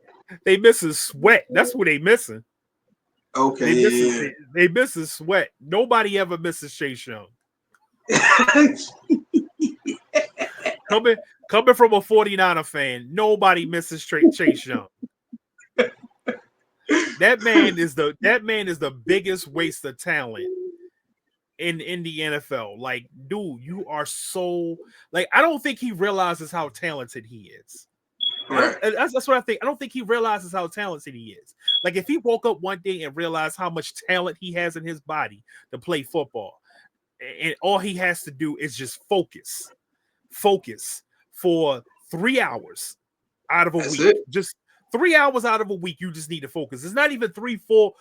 They missing Sweat. That's what they missing. Okay, they missing Sweat. Nobody ever misses Chase Young. Coming from a 49er fan, nobody misses Chase Young. That man is the biggest waste of talent in the NFL. Like, dude, you are so like I don't think he realizes how talented he is. Right. That's what I think. I don't think he realizes how talented he is. Like, if he woke up one day and realized how much talent he has in his body to play football, and all he has to do is just focus for 3 hours out of a That's week. it. Just 3 hours out of a week, you just need to focus. It's not even 3 full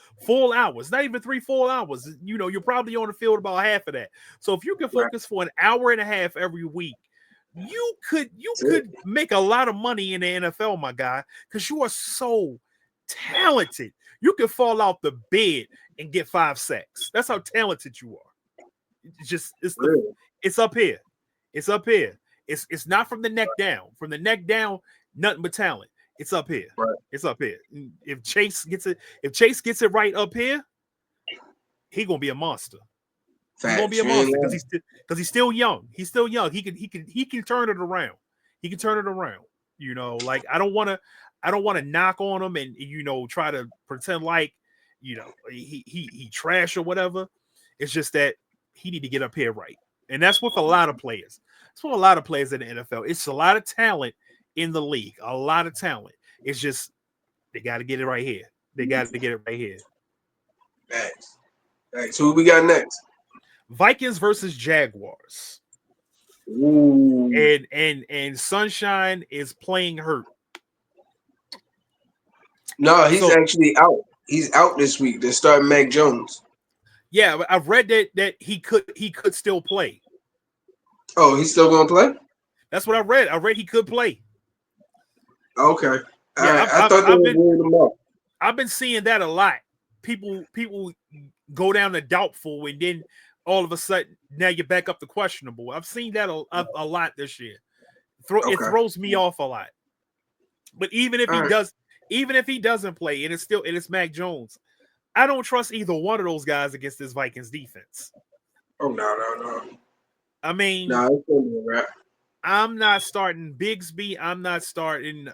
hours. Not even 3 full hours. You know, you're probably on the field about half of that. So if you can focus for an hour and a half every week, you could make a lot of money in the NFL, my guy, because you are so talented. You can fall out the bed and get 5 sacks. That's how talented you are. It's up here. It's up here. It's not from the neck down. From the neck down, nothing but talent. It's up here. Right. It's up here. If Chase gets it right up here, he gonna be a monster. He's gonna be a monster because he's still young. He's still young. He can turn it around. He can turn it around. You know, like I don't want to knock on him and try to pretend like he trash or whatever. It's just that he need to get up here right, and that's with a lot of players. It's with a lot of players in the NFL. It's a lot of talent in the league. A lot of talent. It's just they got to get it right here. They got to get it right here. Thanks. So who we got next? Vikings versus Jaguars. Ooh. And Sunshine is playing hurt. No, he's actually out. He's out this week. They're starting Mac Jones. Yeah, I've read that he could still play. Oh, he's still gonna play? That's what I read. I read he could play. Okay. Yeah, I thought they were ruled him out. I've been seeing that a lot. People go down to doubtful, and then all of a sudden now you're back up to questionable. I've seen that a lot this year. It throws me off a lot. But even if he doesn't play, and it's Mac Jones, I don't trust either one of those guys against this Vikings defense. Oh no. I mean, no, it's gonna be a wrap. I'm not starting Bigsby. I'm not starting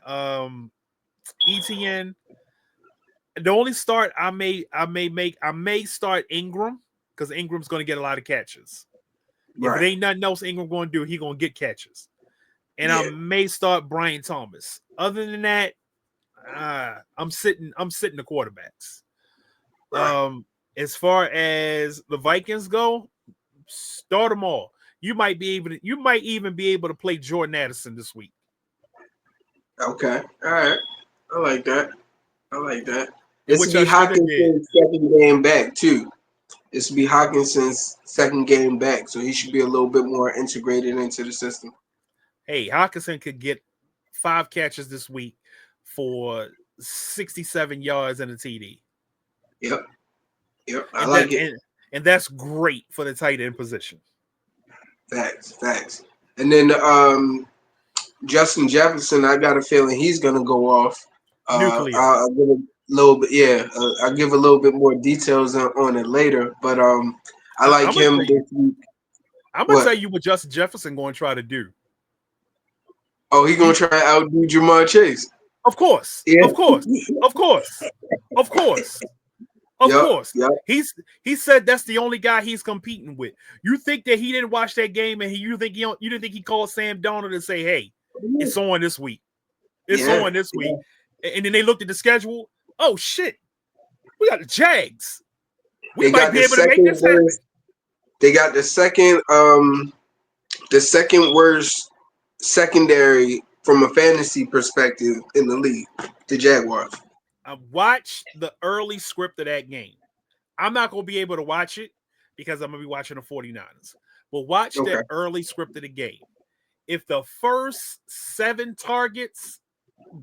ETN. The only start I may start Ingram because Ingram's going to get a lot of catches. Right. If it ain't nothing else Ingram going to do, he going to get catches. And I may start Brian Thomas. Other than that, I'm sitting the quarterbacks. Right. As far as the Vikings go, start them all. You might even be able to play Jordan Addison this week. Okay. All right. I like that. This will be Hawkinson's second game back, too. This will be Hawkinson's second game back, so he should be a little bit more integrated into the system. Hey, Hawkinson could get 5 catches this week for 67 yards and a TD. Yep. I like it. And that's great for the tight end position. Facts. And then Justin Jefferson, I got a feeling he's going to go off. Nuclear. I'll give a little bit, I'll give a little bit more details on it later. But I like him this week. I'm going to tell you what Justin Jefferson going to try to do. Oh, he's going to try to outdo Jamar Chase. Of course. Yeah. Of course. Yep. He said that's the only guy he's competing with. You think that he didn't watch that game and you didn't think he called Sam Darnold and say, "Hey, it's on this week. It's on this week." And then they looked at the schedule. Oh shit, we got the Jags. We might be able to make this happen. They got the second worst secondary from a fantasy perspective in the league. The Jaguars. I watched the early script of that game. I'm not going to be able to watch it because I'm going to be watching the 49ers. But watch that early script of the game. If the first 7 targets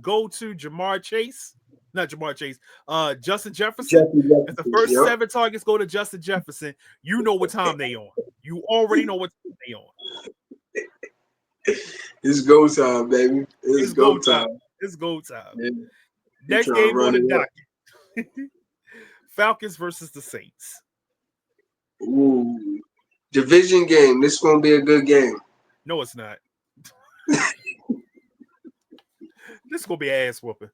go to Justin Jefferson. If the first 7 targets go to Justin Jefferson, you know what time they on. You already know what time they on. It's go time, baby. It's go time. It's go time. Yeah. Next game on the docket. Falcons versus the Saints. Ooh. Division game. This is going to be a good game. No, it's not. This is going to be an ass whooping.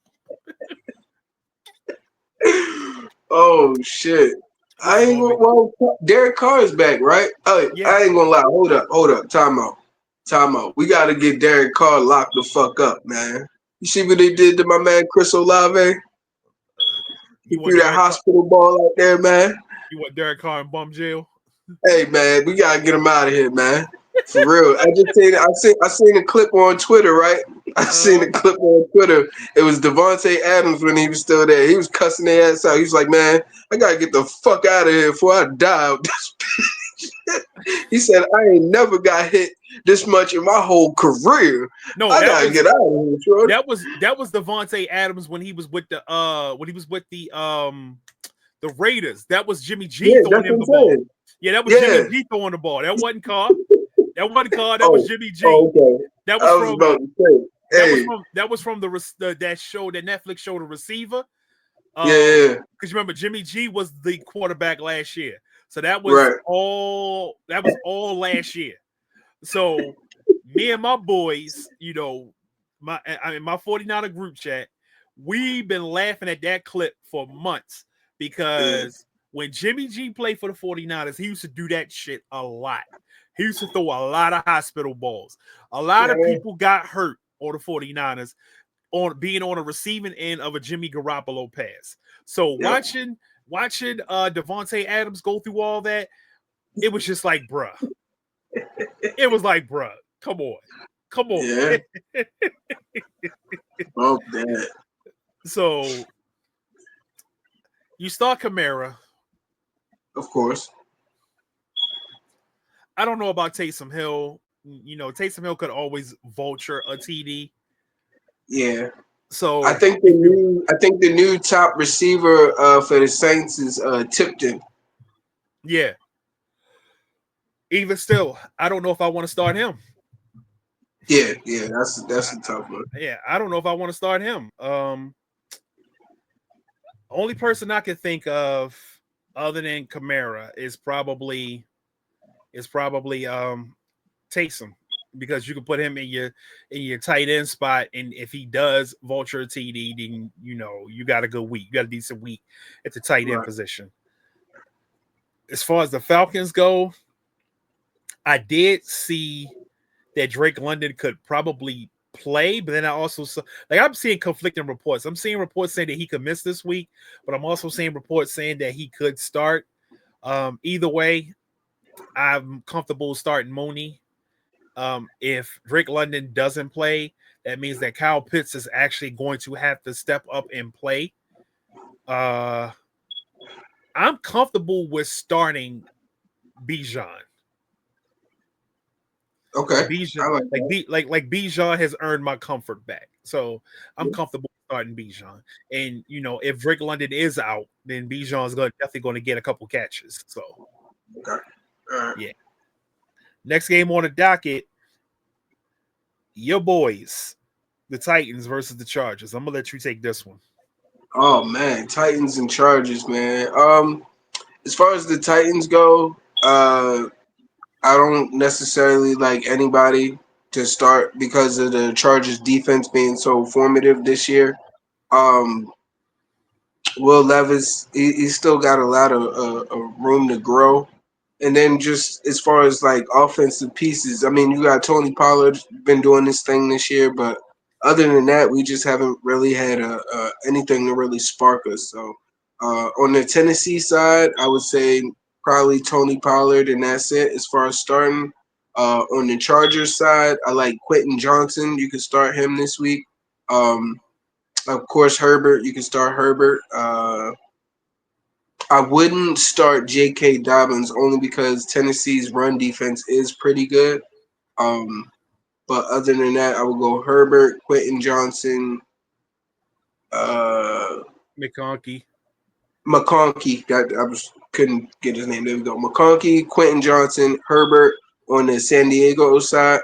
Oh shit! I ain't gonna. Well, Derek Carr is back, right? Oh, Yeah. I ain't gonna lie. Hold up. Time out. We gotta get Derek Carr locked the fuck up, man. You see what they did to my man Chris Olave? He threw that hospital ball out there, man. You want Derek Carr in bum jail? Hey man, we gotta get him out of here, man. For real. I seen a clip on Twitter, right? I seen a clip on Twitter. It was Devontae Adams when he was still there. He was cussing their ass out. He was like, man, I gotta get the fuck out of here before I die. He said, I ain't never got hit this much in my whole career. No, I gotta get out of here, Shorty. That was Devontae Adams when he was with the Raiders. That was Jimmy G throwing him the ball. Yeah, that was Jimmy G throwing the ball. That wasn't Carr. That wasn't Carr. That was Jimmy G. Oh, okay. That was from about to say. That was from that show, that Netflix show, The Receiver. Yeah. Because you remember Jimmy G was the quarterback last year. So that was all last year. So me and my boys, you know, my 49er group chat, we've been laughing at that clip for months because when Jimmy G played for the 49ers, he used to do that shit a lot. He used to throw a lot of hospital balls. A lot of people got hurt on the 49ers on being on a receiving end of a Jimmy Garoppolo pass. So watching Devontae Adams go through all that, it was just like, bruh. It was like, bruh, come on. Yeah. Oh, man. So you start Kamara. Of course. I don't know about Taysom Hill. You know, Taysom Hill could always vulture a TD. Yeah. So I think the new top receiver for the Saints is Tipton. Yeah. Even still, I don't know if I want to start him. Yeah, that's a tough one. Yeah, I don't know if I want to start him. Only person I can think of other than Kamara is probably Taysom, because you can put him in your tight end spot, and if he does vulture a TD, then you know you got a good week. You got a decent week at the tight end position. As far as the Falcons go, I did see that Drake London could probably play, but then I also saw, like, I'm seeing conflicting reports. I'm seeing reports saying that he could miss this week, but I'm also seeing reports saying that he could start. Either way, I'm comfortable starting Mooney. If Drake London doesn't play, that means that Kyle Pitts is actually going to have to step up and play. I'm comfortable with starting Bijan. Okay. Bijan, like Bijan has earned my comfort back, so I'm comfortable starting Bijan. And you know, if Drake London is out, then Bijan is definitely going to get a couple catches. So, yeah. Next game on the docket, your boys, the Titans versus the Chargers. I'm gonna let you take this one. Oh man, Titans and Chargers, man. As far as the Titans go, I don't necessarily like anybody to start because of the Chargers defense being so formative this year. Will Levis, he's still got a lot of room to grow. And then just as far as like offensive pieces, I mean, you got Tony Pollard been doing this thing this year, but other than that, we just haven't really had anything to really spark us. So on the Tennessee side, I would say probably Tony Pollard, and that's it as far as starting. On the Chargers side, I like Quentin Johnson. You can start him this week. Of course, Herbert. You can start Herbert. I wouldn't start J.K. Dobbins only because Tennessee's run defense is pretty good. But other than that, I would go Herbert, Quentin Johnson, McConkey. Couldn't get his name. There we go. McConkey, Quentin Johnson, Herbert on the San Diego side.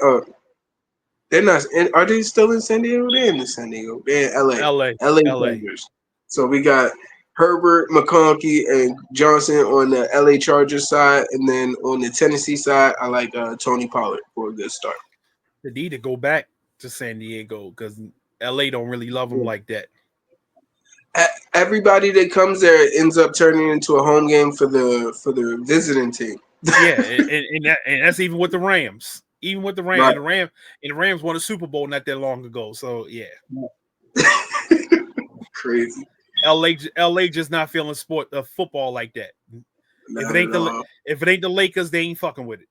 They're not. Are they still in San Diego? They're in San Diego. They're in L.A. Chargers. So we got Herbert, McConkey, and Johnson on the LA Chargers side, and then on the Tennessee side, I like Tony Pollard for a good start. They need to go back to San Diego because LA don't really love him like that. Everybody that comes there ends up turning into a home game for the visiting team. Yeah, and that's even with the Rams. Even with the Rams, Right. and the Rams won a Super Bowl not that long ago. So yeah, Crazy. LA just not feeling football like that. Not at all. If it ain't the Lakers, they ain't fucking with it,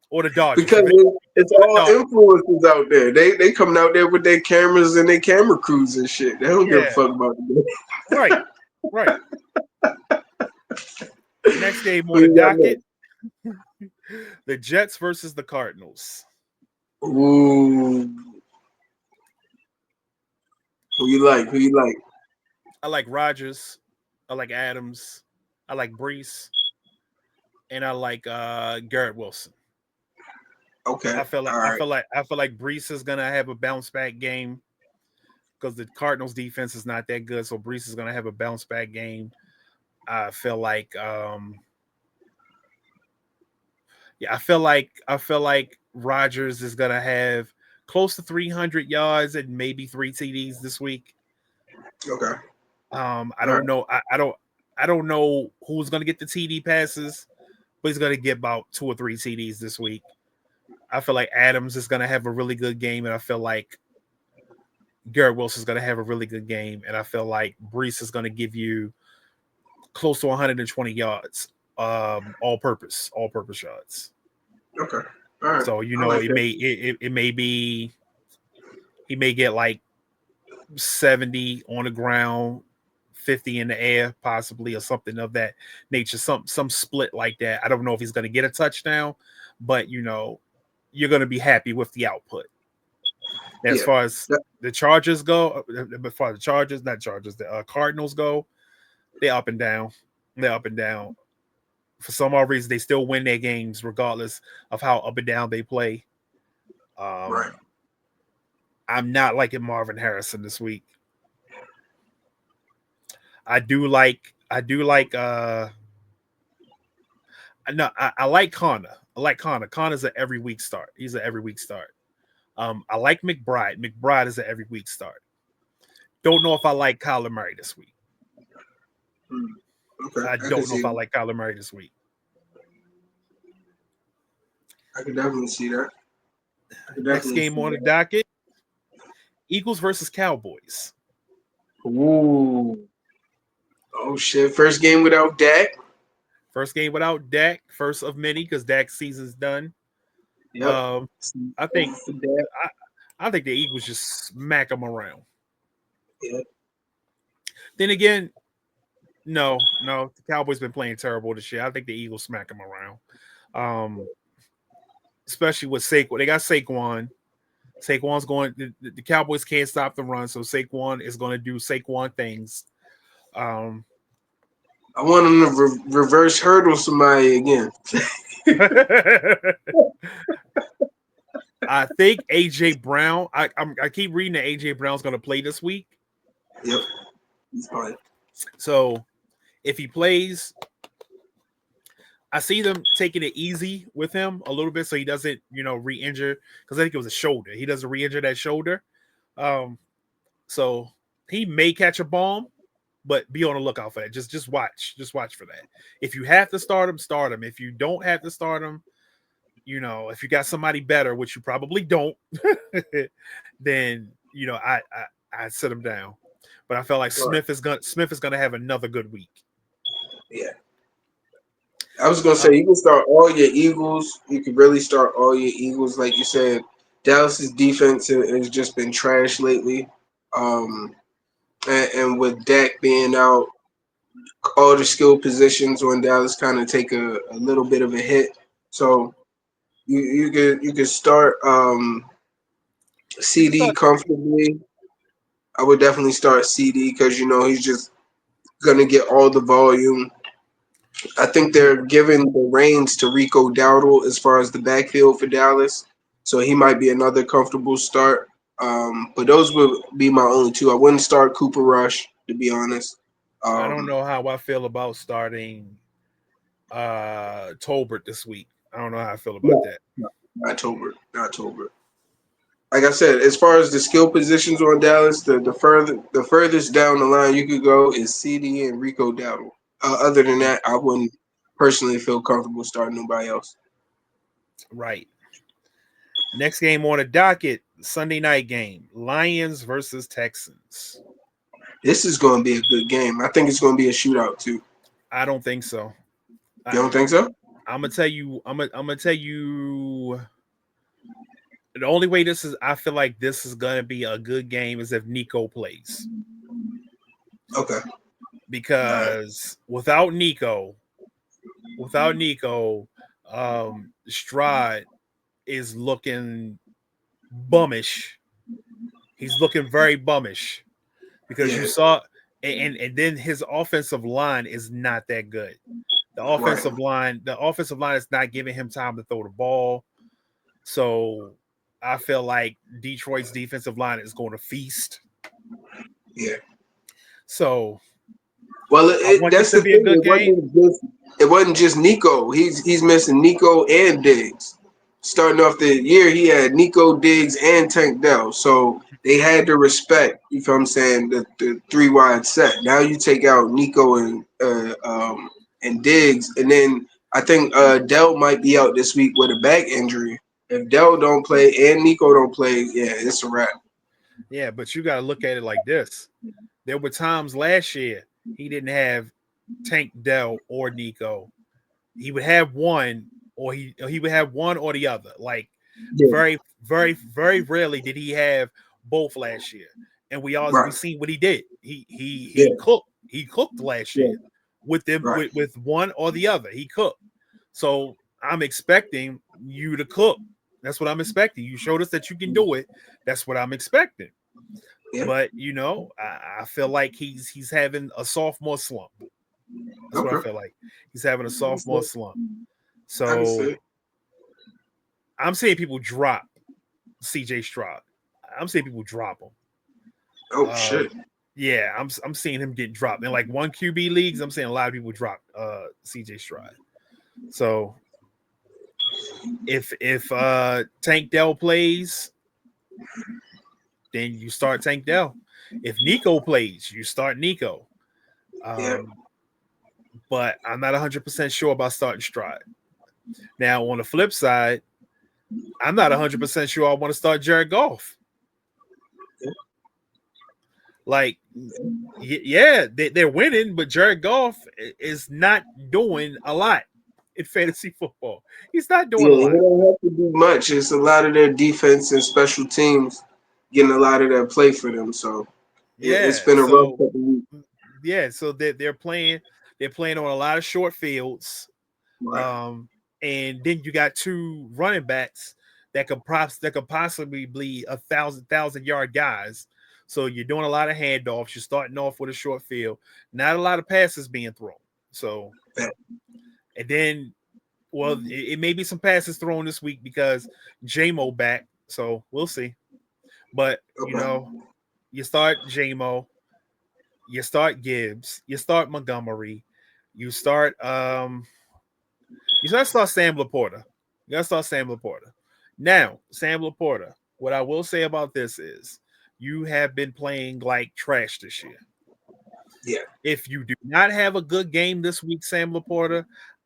or the Dodgers. Because it's all influencers out there. They coming out there with their cameras and their camera crews and shit. They don't give a fuck about the game. Right. Next game on the docket: the Jets versus the Cardinals. Ooh. Who you like? I like Rodgers. I like Adams. I like Brees. And I like Garrett Wilson. Okay. I feel like Brees is gonna have a bounce back game because the Cardinals defense is not that good. So Brees is gonna have a bounce back game. I feel like I feel like Rodgers is gonna have close to 300 yards and maybe 3 TDs this week. Okay. I don't know. I don't know who's gonna get the TD passes, but he's gonna get about 2 or 3 TDs this week. I feel like Adams is gonna have a really good game, and I feel like Garrett Wilson is gonna have a really good game, and I feel like Brees is gonna give you close to 120 yards, all purpose yards. Okay. All right. So it may be he may get like 70 on the ground, 50 in the air, possibly, or something of that nature. Some split like that. I don't know if he's going to get a touchdown, but you're going to be happy with the output. As far as the Chargers go, the Cardinals go, they're up and down. For some odd reason, they still win their games regardless of how up and down they play. Right. I'm not liking Marvin Harrison this week. I like Connor. I like Connor. Connor's an every week start. He's an every week start. I like McBride. McBride is an every week start. Don't know if I like Kyler Murray this week. Okay. I don't know if I like Kyler Murray this week. I can definitely see that. Next game on the docket: Eagles versus Cowboys. Ooh. Oh shit! First game without Dak. First game without Dak. First of many because Dak's season's done. Yep. I think the Eagles just smack them around. Yep. Then again, no, the Cowboys been playing terrible this year. I think the Eagles smack them around. Especially with Saquon. They got Saquon. Saquon's going. The Cowboys can't stop the run, so Saquon is going to do Saquon things. I want him to reverse hurdle somebody again. I think AJ Brown. I keep reading that AJ Brown's going to play this week. Yep, he's fine. So if he plays, I see them taking it easy with him a little bit so he doesn't, re-injure, because I think it was a shoulder. He doesn't re-injure that shoulder. So he may catch a bomb, but be on the lookout for that. Just watch for that. If you have to start him, start him. If you don't have to start him, if you got somebody better, which you probably don't, then I sit him down. But I felt like Smith is gonna have another good week. Yeah. I was gonna say you can start all your Eagles. You can really start all your Eagles, like you said. Dallas's defense has just been trash lately, and with Dak being out, all the skill positions on Dallas kind of take a little bit of a hit. So you could start CD comfortably. I would definitely start CD because he's just gonna get all the volume. I think they're giving the reins to Rico Dowdle as far as the backfield for Dallas, so he might be another comfortable start. But those would be my only two. I wouldn't start Cooper Rush, to be honest. I don't know how I feel about starting Tolbert this week. I don't know how I feel about that. Not Tolbert. like I said, as far as the skill positions on Dallas, the furthest down the line you could go is CD and Rico Dowdle. Other than that, I wouldn't personally feel comfortable starting nobody else. Right. Next game on the docket, Sunday night game, Lions versus Texans. This is going to be a good game. I think it's going to be a shootout too. I don't think so. You don't think so? I'm gonna tell you. I'm gonna tell you. The only way I feel like this is gonna be a good game is if Nico plays. Okay. Because without Nico, Strad is looking bummish. He's looking very bummish because you saw, and then his offensive line is not that good. The offensive line is not giving him time to throw the ball. So I feel like Detroit's defensive line is going to feast. Yeah. So, well, that's the thing. It wasn't just Nico. He's missing Nico and Diggs. Starting off the year, he had Nico, Diggs, and Tank Dell. So they had to respect, you know what I'm saying, the 3-wide set. Now you take out Nico and Diggs, and then I think Dell might be out this week with a back injury. If Dell don't play and Nico don't play, yeah, it's a wrap. Yeah, but you got to look at it like this. There were times last year he didn't have Tank Dell or Nico. He would have one, or he would have one or the other. Like very, very, very rarely did he have both last year. And we seen what he did. He cooked. He cooked last year with them with one or the other. He cooked. So I'm expecting you to cook. That's what I'm expecting. You showed us that you can do it. That's what I'm expecting. Yeah. But I feel like he's having a sophomore slump. That's what I feel like. He's having a sophomore slump. So I'm seeing people drop CJ Stroud. I'm seeing people drop him. Oh shit. Yeah, I'm seeing him get dropped. In like one QB leagues, I'm seeing a lot of people drop CJ Stroud. So if Tank Dell plays, then you start Tank Dell. If Nico plays, you start Nico. But I'm not 100% sure about starting Stroud. Now, on the flip side, I'm not 100% sure I want to start Jared Goff. Like, yeah, they're winning, but Jared Goff is not doing a lot in fantasy football. He's not doing a lot. They don't have to do much. It's a lot of their defense and special teams getting a lot of that play for them. So it's been a rough couple weeks. Yeah, so they're playing on a lot of short fields. Right. And then you got two running backs that could possibly be 1,000-yard guys. So you're doing a lot of handoffs. You're starting off with a short field. Not a lot of passes being thrown. So, and then, well, it may be some passes thrown this week because J-Mo back. So we'll see. But, you start J-Mo. You start Gibbs. You start Montgomery. You start Sam Laporta. You gotta start Sam Laporta. Now, Sam Laporta, what I will say about this is you have been playing like trash this year. Yeah. If you do not have a good game this week, Sam Laporta,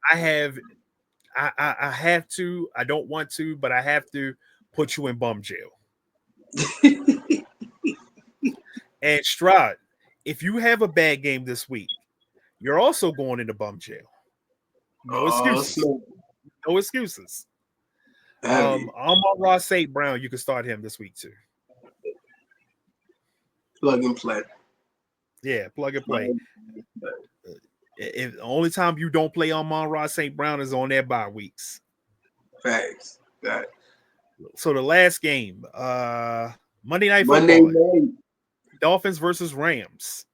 I don't want to, but I have to put you in bum jail. And Stroud, if you have a bad game this week, you're also going into bum jail. No excuses. No excuses. Amon-Ra St. Brown, you can start him this week too. Plug and play. Yeah, plug and play. If the only time you don't play Amon-Ra St. Brown is on their bye weeks. Facts. Got it. So the last game, Monday Night Football. Dolphins versus Rams.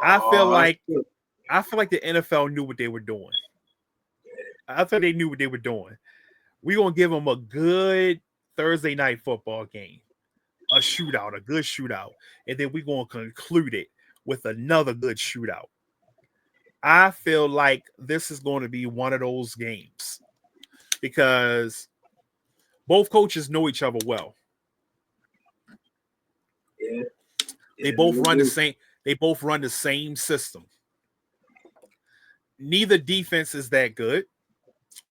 I feel like the NFL knew what they were doing. I thought they knew what they were doing. We're going to give them a good Thursday night football game, a shootout, a good shootout, and then we're going to conclude it with another good shootout. I feel like this is going to be one of those games because both coaches know each other well. They both run the same. They both run the same system. Neither defense is that good,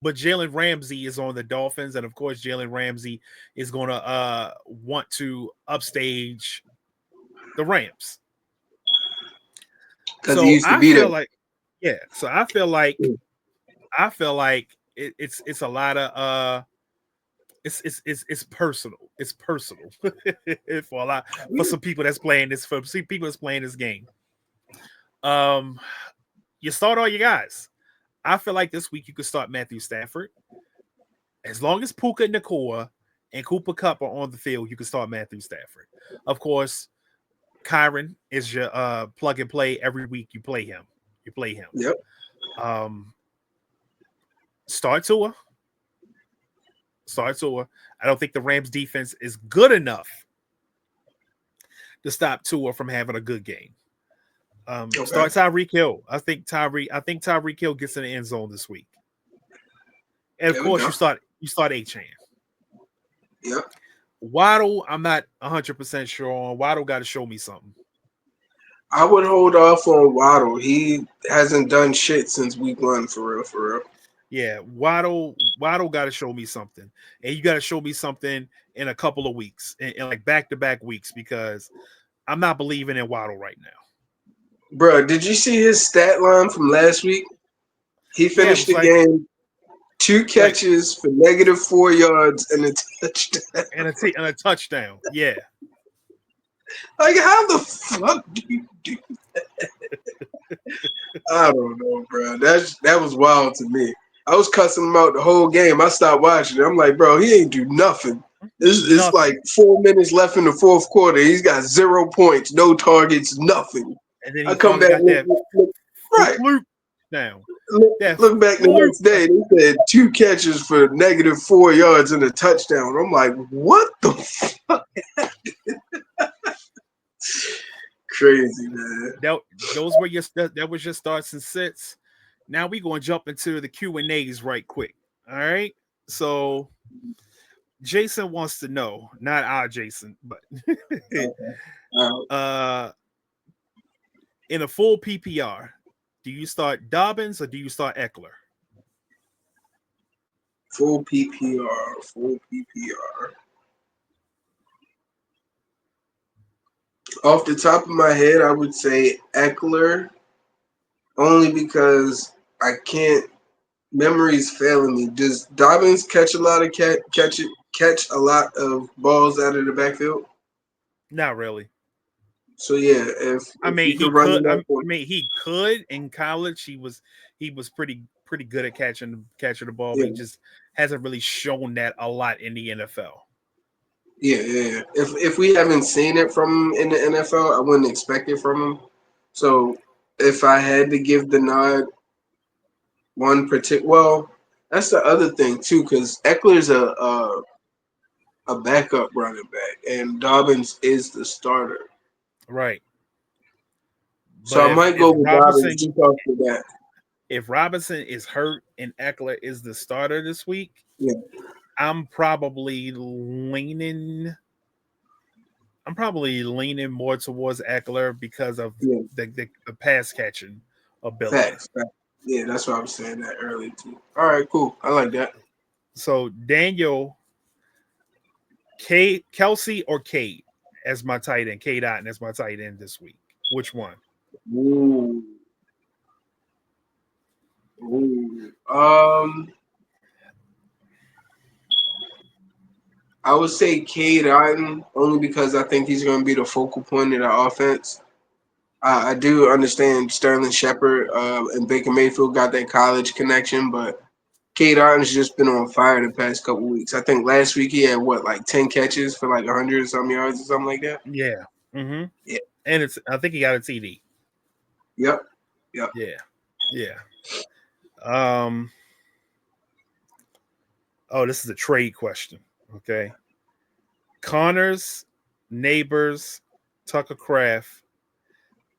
but Jalen Ramsey is on the Dolphins, and of course, Jalen Ramsey is going to want to upstage the Rams. Because he used to be there. So I feel like it's a lot of it's personal. It's personal for some people that's playing this game. You start all your guys. I feel like this week you could start Matthew Stafford. As long as Puka Nacua and Cooper Kupp are on the field, you can start Matthew Stafford. Of course, Kyron is your plug and play every week. You play him. Yep. Start Tua. I don't think the Rams defense is good enough to stop Tua from having a good game. Start Tyreek Hill. I think Tyreek Hill gets in the end zone this week. And of course, you start Achane. Yep. Waddle, I'm not 100% sure on. Waddle got to show me something. I would hold off on Waddle. He hasn't done shit since week 1, for real. Yeah, Waddle got to show me something, and you got to show me something in a couple of weeks, in like back-to-back weeks, because I'm not believing in Waddle right now. Bro, did you see his stat line from last week? He finished the game 2 catches for -4 yards and a touchdown. And a touchdown. Yeah. Like, how the fuck do you do that? I don't know, bro. That was wild to me. I was cussing him out the whole game. I stopped watching it. I'm like, bro, he ain't do nothing. It's like 4 minutes left in the fourth quarter. He's got 0 points, no targets, nothing. And then I come back right. Look back the next day. They said 2 catches for -4 yards and a touchdown. I'm like, what the fuck happened? Crazy, man. That was your starts and sits. Now we gonna jump into the Q&As right quick. All right. So Jason wants to know, not our Jason, but in a full PPR, do you start Dobbins or do you start Eckler? Full PPR. Off the top of my head, I would say Eckler, only because I can't. Memory's failing me. Does Dobbins catch a lot of catch a lot of balls out of the backfield? Not really. So yeah, he could in college. He was pretty good at catching the ball. But he just hasn't really shown that a lot in the NFL. Yeah. If we haven't seen it from him in the NFL, I wouldn't expect it from him. So if I had to give the nod, that's the other thing too, because Eckler's a backup running back, and Dobbins is the starter. Right. So I might go with Dobbins just off of that. If Robinson is hurt and Eckler is the starter this week, I'm probably leaning more towards Eckler because of the pass catching ability. Facts. Yeah, that's what I was saying that earlier too. All right, cool. I like that. So Daniel, Kelsey or Cade as my tight end, Cade Otton as my tight end this week. Which one? Ooh. I would say Cade Otton, only because I think he's going to be the focal point of the offense. I do understand Sterling Shepard and Baker Mayfield got that college connection, but Cade Otton's just been on fire the past couple weeks. I think last week he had 10 catches for 100 some yards or something like that. Yeah. Mm-hmm. Yeah. And I think he got a TD. Yep. Yeah. This is a trade question. Okay. Connors, Neighbors, Tucker Craft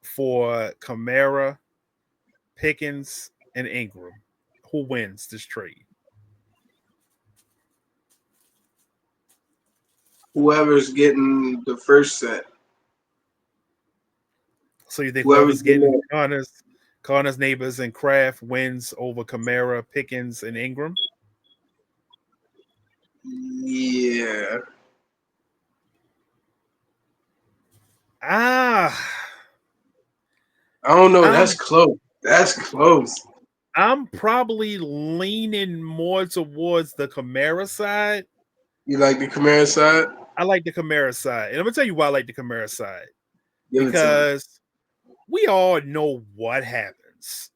for Kamara, Pickens, and Ingram. Who wins this trade? Whoever's getting the first set. So you think Whoever's whoever's getting gonna, Connors, Neighbors, and Kraft wins over Kamara, Pickens, and Ingram? yeah. Ah, I don't know. That's I'm close. That's close. I'm probably leaning more towards the Kamara side. You like the Kamara side? I like the Kamara side, and I'm gonna tell you why I like the Kamara side Give it to me. because we all know what happens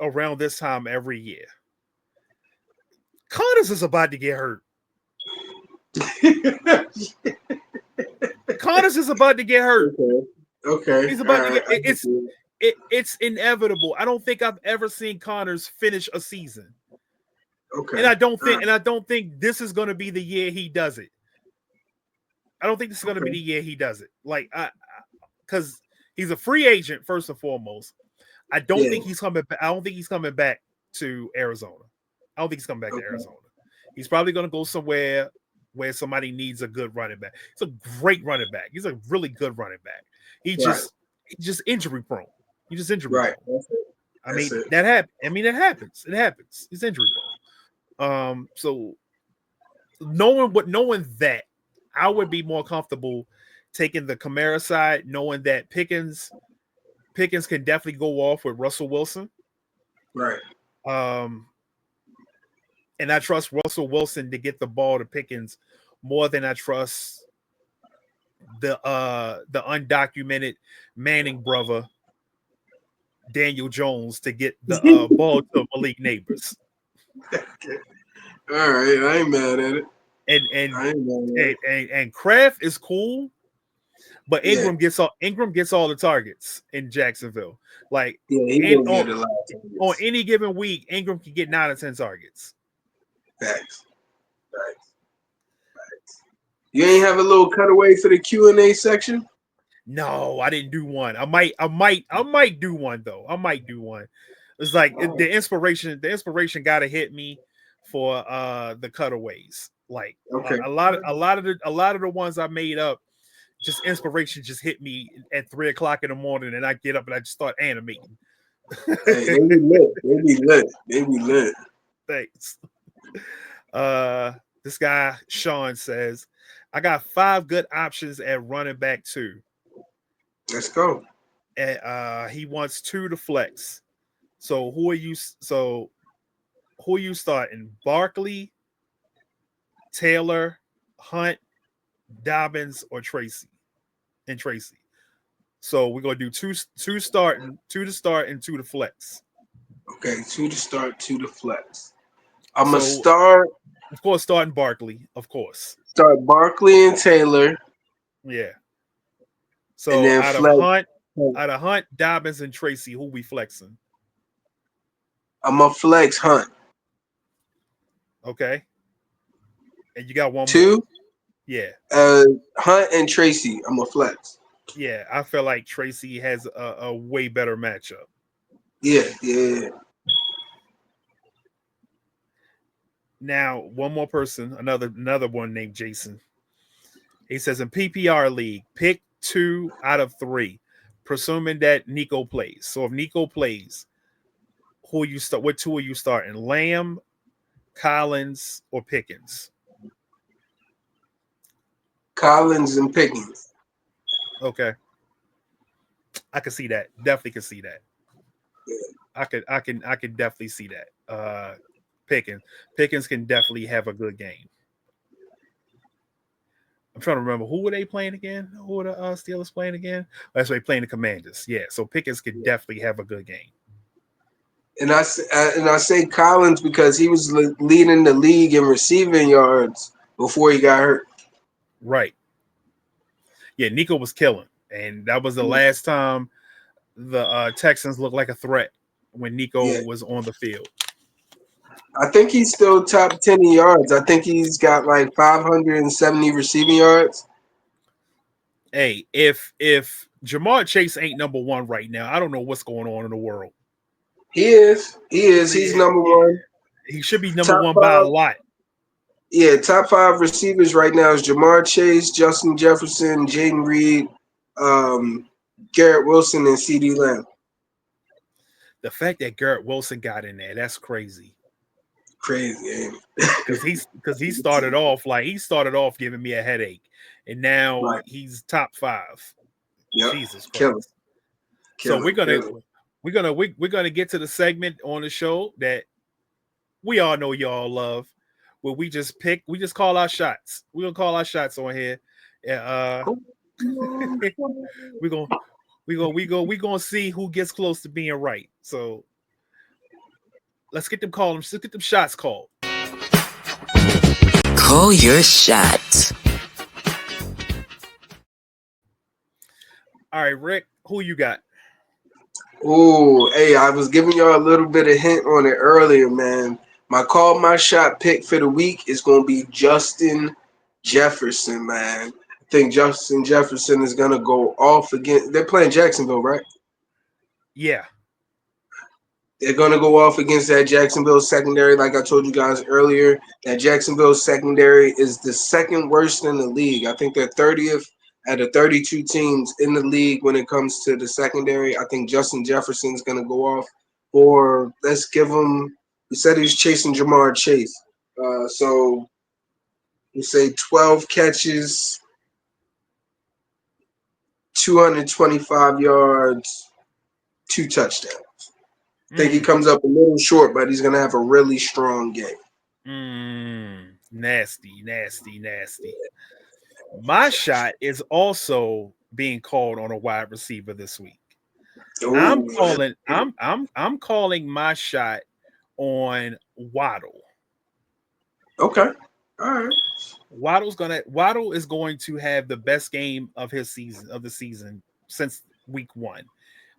around this time every year. Connors is about to get hurt. Connors is about to get hurt. Okay. He's about to All get right. it's inevitable. I don't think I've ever seen Connors finish a season. Okay. And I don't think this is going to be the year he does it. I don't think this is going to be the year he does it. Like cuz he's a free agent first and foremost. I don't think he's coming back. I don't think he's coming back to Arizona. I don't think he's coming back to Arizona. He's probably going to go somewhere where somebody needs a good running back. He's a great running back. He's a really good running back. He's just injury prone. He's just injury prone. I mean, that happens. I mean, it happens. It happens. He's injury prone. So knowing that, I would be more comfortable taking the Kamara side, knowing that Pickens can definitely go off with Russell Wilson. Right. And I trust Russell Wilson to get the ball to Pickens more than I trust the undocumented Manning brother Daniel Jones to get the ball to Malik Neighbors. Okay. All right, I ain't mad at it. And Kraft is cool, but Ingram gets all the targets in Jacksonville. Like on any given week, Ingram can get 9 or 10 targets. Facts. You ain't have a little cutaway for the Q&A section? No, I didn't do one. I might do one though. I might do one. It's like the inspiration gotta hit me for the cutaways. Like a lot of the ones I made up, just inspiration just hit me at 3:00 in the morning, and I get up and I just start animating. Hey, they be lit. Thanks. This guy Sean says, I got 5 good options at running back 2. Let's go. And he wants 2 to flex. So who are you starting? Barkley, Taylor, Hunt, Dobbins, or Tracy? And Tracy. So we're gonna do two to start, and 2 to flex. Okay, 2 to start, 2 to flex. I'm gonna start. Of course, starting Barkley. Of course, start Barkley and Taylor. Yeah. So out of Hunt, Dobbins, and Tracy, who we flexing? I'm gonna flex Hunt. Okay. And you got one 2? more. Yeah. Hunt and Tracy. I'm gonna flex. Yeah, I feel like Tracy has a way better matchup. Yeah. Now, one more person, another one named Jason. He says in PPR league, pick 2 out of 3, presuming that Nico plays. So if Nico plays, what 2 are you starting? Lamb, Collins, or Pickens? Collins and Pickens. Okay. I can see that. Definitely can see that. Yeah. I can definitely see that. Pickens can definitely have a good game. I'm trying to remember, who were they playing again? Who were the Steelers playing again? That's why they playing the Commanders. Yeah, so Pickens could definitely have a good game. And I say Collins because he was leading the league in receiving yards before he got hurt. Right. Yeah, Nico was killing, and that was the last time the Texans looked like a threat when Nico was on the field. I think he's still top 10 in yards. I think he's got like 570 receiving yards. Hey, if Jamar Chase ain't number 1 right now, I don't know what's going on in the world. He is. He's number 1. He should be number 1 by a lot. Yeah, top 5 receivers right now is Jamar Chase, Justin Jefferson, Jaden Reed, Garrett Wilson and CeeDee Lamb. The fact that Garrett Wilson got in there, that's crazy. Crazy, ain't it? Because he started off giving me a headache, and now he's top 5. Yep. Jesus Kill Christ! Kill So we're gonna get to the segment on the show that we all know y'all love, where we just call our shots. We're gonna call our shots on here. We're gonna see who gets close to being right. So let's get them shots called. Call your shot. All right, Rick, who you got? Oh, hey, I was giving y'all a little bit of hint on it earlier, man. My shot pick for the week is going to be Justin Jefferson, man. I think Justin Jefferson is going to go off again. They're playing Jacksonville, right? Yeah. They're going to go off against that Jacksonville secondary. Like I told you guys earlier, that Jacksonville secondary is the second worst in the league. I think they're 30th out of 32 teams in the league when it comes to the secondary. I think Justin Jefferson's going to go off for, let's give him, he said he's chasing Jamar Chase. So we say 12 catches, 225 yards, 2 touchdowns. I think he comes up a little short, but he's going to have a really strong game. Nasty. My shot is also being called on a wide receiver this week. Ooh. I'm calling my shot on Waddle. Okay. All right. Waddle is going to have the best game of the season since week 1.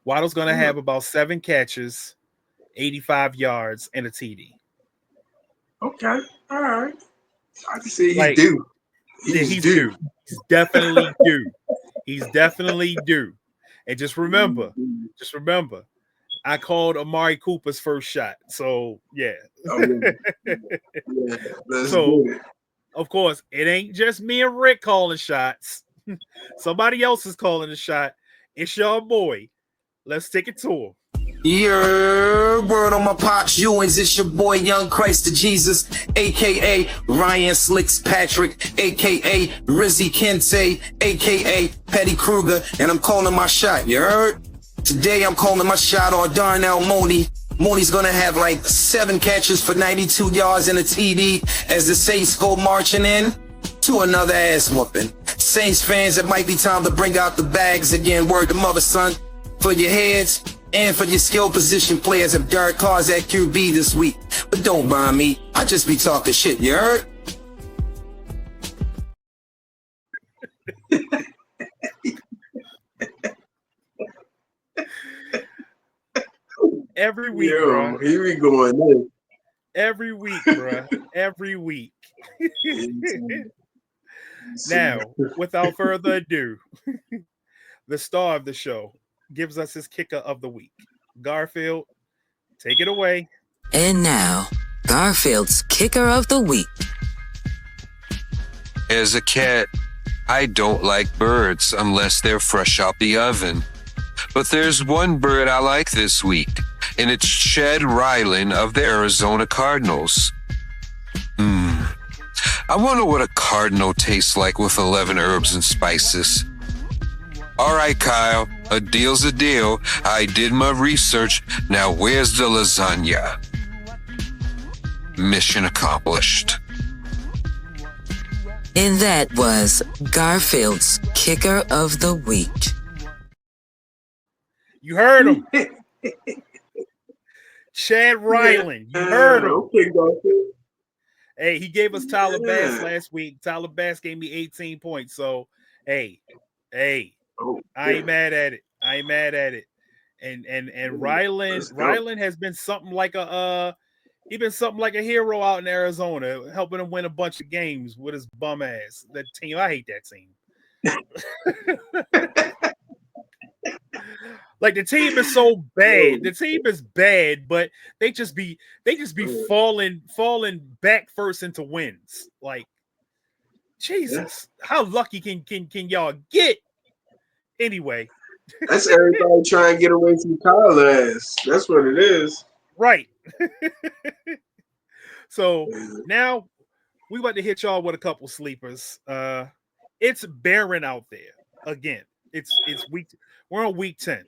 Waddle's going to have about 7 catches, 85 yards, and a TD. Okay. All right. I can see he's due. He's due. He's definitely due. He's definitely due. And just remember, I called Amari Cooper's first shot. So yeah. So of course, it ain't just me and Rick calling shots. Somebody else is calling the shot. It's your boy. Let's take it to him. Your word on my pops, Ewins, it's your boy Young Christ to Jesus, aka Ryan Slicks Patrick, aka Rizzy Kente, aka Petty Kruger, and I'm calling my shot, you heard? Today I'm calling my shot on Darnell Mooney. Mooney's gonna have like 7 catches for 92 yards and a TD as the Saints go marching in to another ass whooping. Saints fans, it might be time to bring out the bags again, word to mother son, for your heads and for your skill position players if Derek Carr's at QB this week. But don't mind me, I just be talking shit, you heard? Every week, bro. Here we going in. Every week, bro. Every week. Now, without further ado, the star of the show gives us his kicker of the week. Garfield, take it away. And now, Garfield's kicker of the week. As a cat, I don't like birds unless they're fresh out the oven. But there's one bird I like this week, and it's Chad Ryland of the Arizona Cardinals. I wonder what a cardinal tastes like with 11 herbs and spices. All right, Kyle, a deal's a deal. I did my research. Now where's the lasagna? Mission accomplished. And that was Garfield's kicker of the week. You heard him. Chad Ryland. You heard him. Okay, Garfield. Hey, he gave us Tyler Bass last week. Tyler Bass gave me 18 points. So, hey, I ain't mad at it. And Ryland has been something like a hero out in Arizona, helping him win a bunch of games with his bum ass. That team, I hate that team. Like the team is so bad. The team is bad, but they just be falling back first into wins. Like, Jesus, how lucky can y'all get? Anyway, That's everybody trying to get away from Kyler ass. That's what it is. Right. So now we about to hit y'all with a couple sleepers. It's barren out there again. It's week. We're on week 10.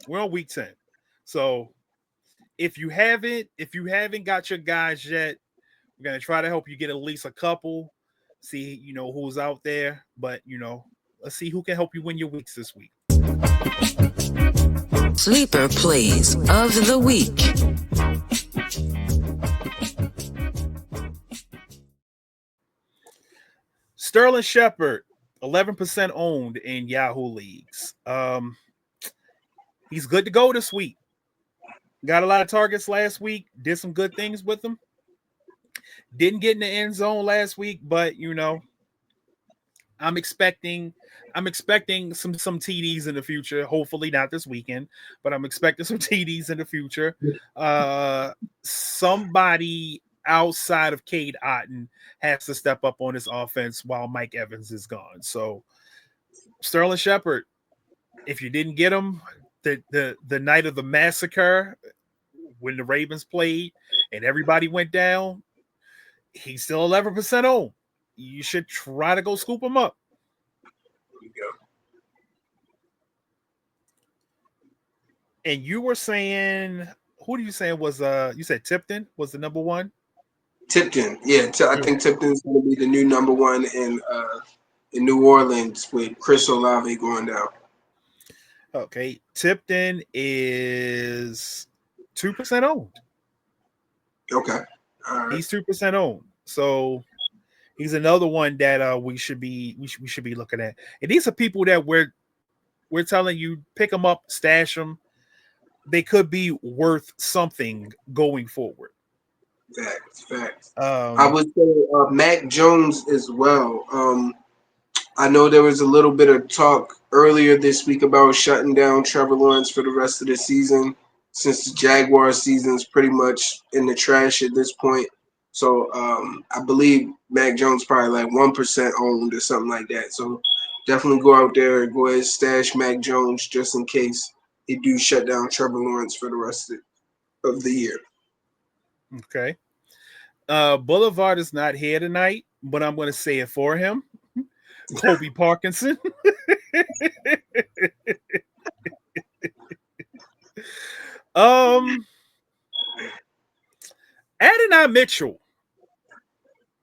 We're on week 10. So if you haven't got your guys yet, we're gonna try to help you get at least a couple. See, who's out there, but let's see who can help you win your weeks this week. Sleeper plays of the week. Sterling Shepard, 11% owned in Yahoo leagues. He's good to go this week. Got a lot of targets last week. Did some good things with them. Didn't get in the end zone last week, but I'm expecting some TDs in the future. Hopefully not this weekend, but I'm expecting some TDs in the future. Somebody outside of Cade Otton has to step up on this offense while Mike Evans is gone. So Sterling Shepard, if you didn't get him the night of the massacre when the Ravens played and everybody went down, he's still 11% owned. You should try to go scoop him up. There you go. And you were saying, who do you say was you said Tipton was the number one? Tipton, yeah. I think Tipton's going to be the new number one in New Orleans with Chris Olave going down. Okay, Tipton is 2% owned. Okay, all right. He's 2% owned, so he's another one that we should be looking at. And these are people that we're telling you pick them up, stash them. They could be worth something going forward. Facts. I would say Mac Jones as well. I know there was a little bit of talk earlier this week about shutting down Trevor Lawrence for the rest of the season, since the Jaguars season is pretty much in the trash at this point. So I believe Mac Jones probably like 1% owned or something like that. So definitely go out there and go ahead and stash Mac Jones just in case they do shut down Trevor Lawrence for the rest of the year. Okay. Boulevard is not here tonight, but I'm going to say it for him. Kobe Parkinson. Adonai Mitchell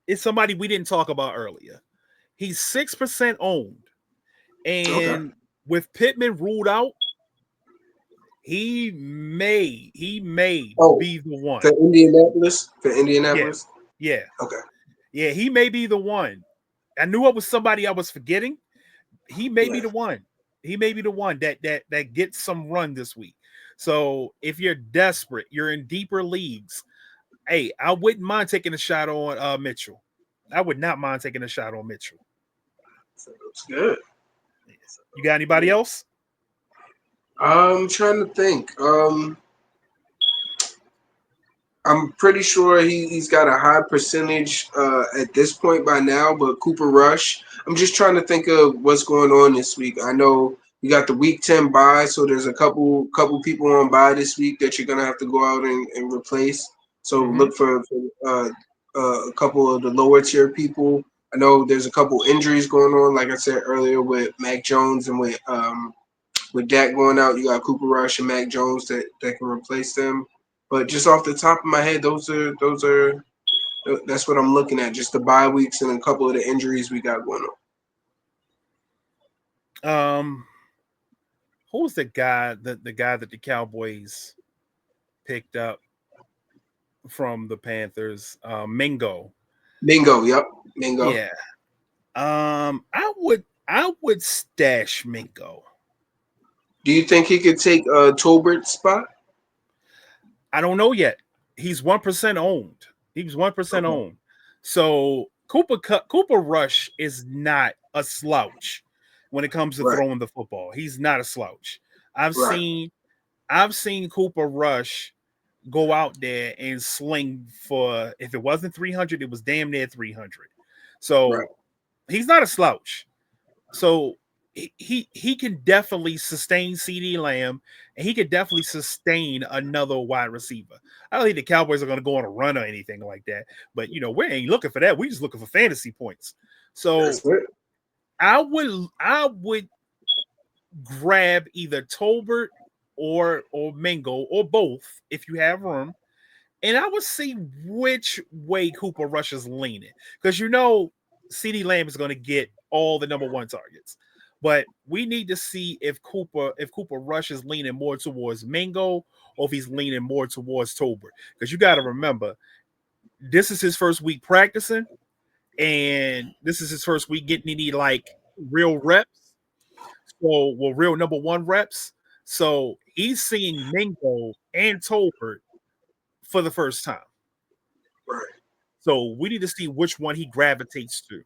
is somebody we didn't talk about earlier. He's 6% owned. And with Pittman ruled out, he may be the one. For Indianapolis? Yeah. Okay. Yeah, he may be the one. I knew it was somebody I was forgetting. He may be the one. He may be the one that gets some run this week. So if you're desperate, you're in deeper leagues, hey, I wouldn't mind taking a shot on Mitchell. I would not mind taking a shot on Mitchell. So looks good. You got anybody else? I'm trying to think. I'm pretty sure he's got a high percentage at this point by now, but Cooper Rush. I'm just trying to think of what's going on this week. I know you got the week 10 bye, so there's a couple people on bye this week that you're gonna have to go out and replace. So look for a couple of the lower tier people. I know there's a couple injuries going on, like I said earlier, with Mac Jones and with Dak going out. You got Cooper Rush and Mac Jones that can replace them. But just off the top of my head, that's what I'm looking at. Just the bye weeks and a couple of the injuries we got going on. Who's the guy that the Cowboys picked up from the Panthers? Mingo. Yep. Mingo. Yeah. I would stash Mingo. Do you think he could take Tolbert's spot? I don't know yet. He's 1% owned. He's 1% owned. So Cooper Rush is not a slouch when it comes to throwing the football. He's not a slouch. I've seen Cooper Rush go out there and sling for, if it wasn't 300, it was damn near 300. So he's not a slouch. So he can definitely sustain CeeDee Lamb, and he can definitely sustain another wide receiver. I don't think the Cowboys are going to go on a run or anything like that. But we ain't looking for that. We just looking for fantasy points. So I would grab either Tolbert or Mingo or both if you have room, and I would see which way Cooper Rush is leaning, because CeeDee Lamb is going to get all the number one targets. But we need to see if Cooper Rush is leaning more towards Mingo or if he's leaning more towards Tolbert. Because you got to remember, this is his first week practicing, and this is his first week getting any real reps. Real number one reps. So he's seeing Mingo and Tolbert for the first time. Right. So we need to see which one he gravitates to,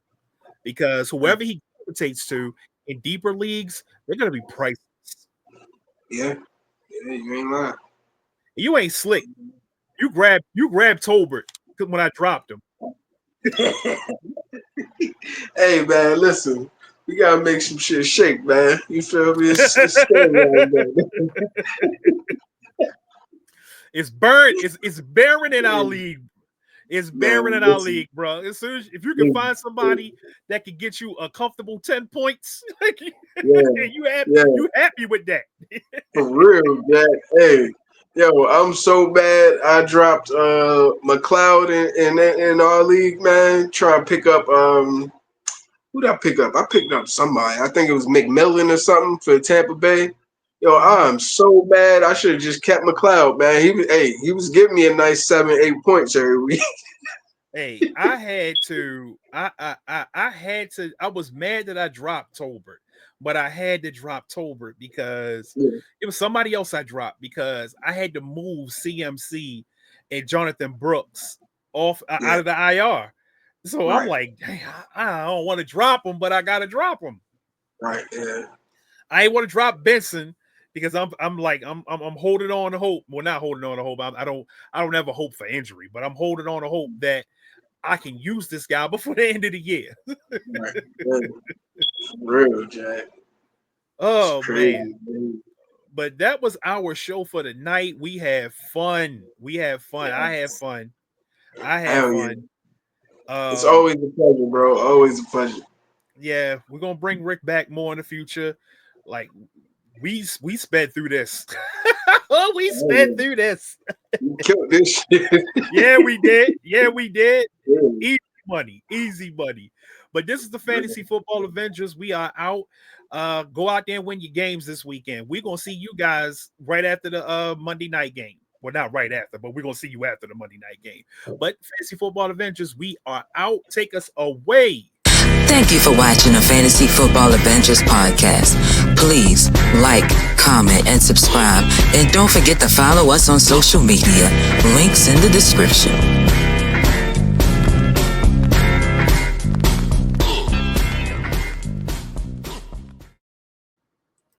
because whoever he gravitates to in deeper leagues, they're going to be priceless. Yeah, you ain't lying. You ain't slick. You grab Tolbert when I dropped him. Hey man, listen, we gotta make some shit shake, man. You feel me? It's scary, man. It's burned. It's barren in our league. It's barren in our league, bro. As soon as if you can find somebody that can get you a comfortable 10 points, you happy with that. For real, Jack. Hey, I'm so bad. I dropped McLeod in our league, man. Trying to pick up who did I pick up? I picked up somebody. I think it was McMillan or something for Tampa Bay. I'm so bad. I should have just kept McLeod, man. He was giving me a nice 7-8 points every week. Hey, I had to. I was mad that I dropped Tolbert, but I had to drop Tolbert because it was somebody else I dropped, because I had to move CMC and Jonathan Brooks out of the IR. So I'm like, dang, I don't want to drop him, but I gotta drop him. Right. Yeah. I ain't want to drop Benson, because I'm holding on to hope. Well, not holding on to hope. I don't ever hope for injury, but I'm holding on to hope that I can use this guy before the end of the year. Right. Real, Jack. Oh man. But that was our show for the night. We have fun. Yes. I have fun. It's always a pleasure, bro. Always a pleasure. Yeah, we're gonna bring Rick back more in the future. Like we sped through this. We sped through this. You killed this shit. Yeah, we did. Yeah. Easy money. But this is the Fantasy Football Avengers. We are out. Go out there and win your games this weekend. We're gonna see you guys right after the Monday night game. Well, not right after, but we're gonna see you after the Monday night game. But Fantasy Football Avengers, we are out. Take us away. Thank you for watching the Fantasy Football Avengers podcast. Please like, comment, and subscribe. And don't forget to follow us on social media. Links in the description.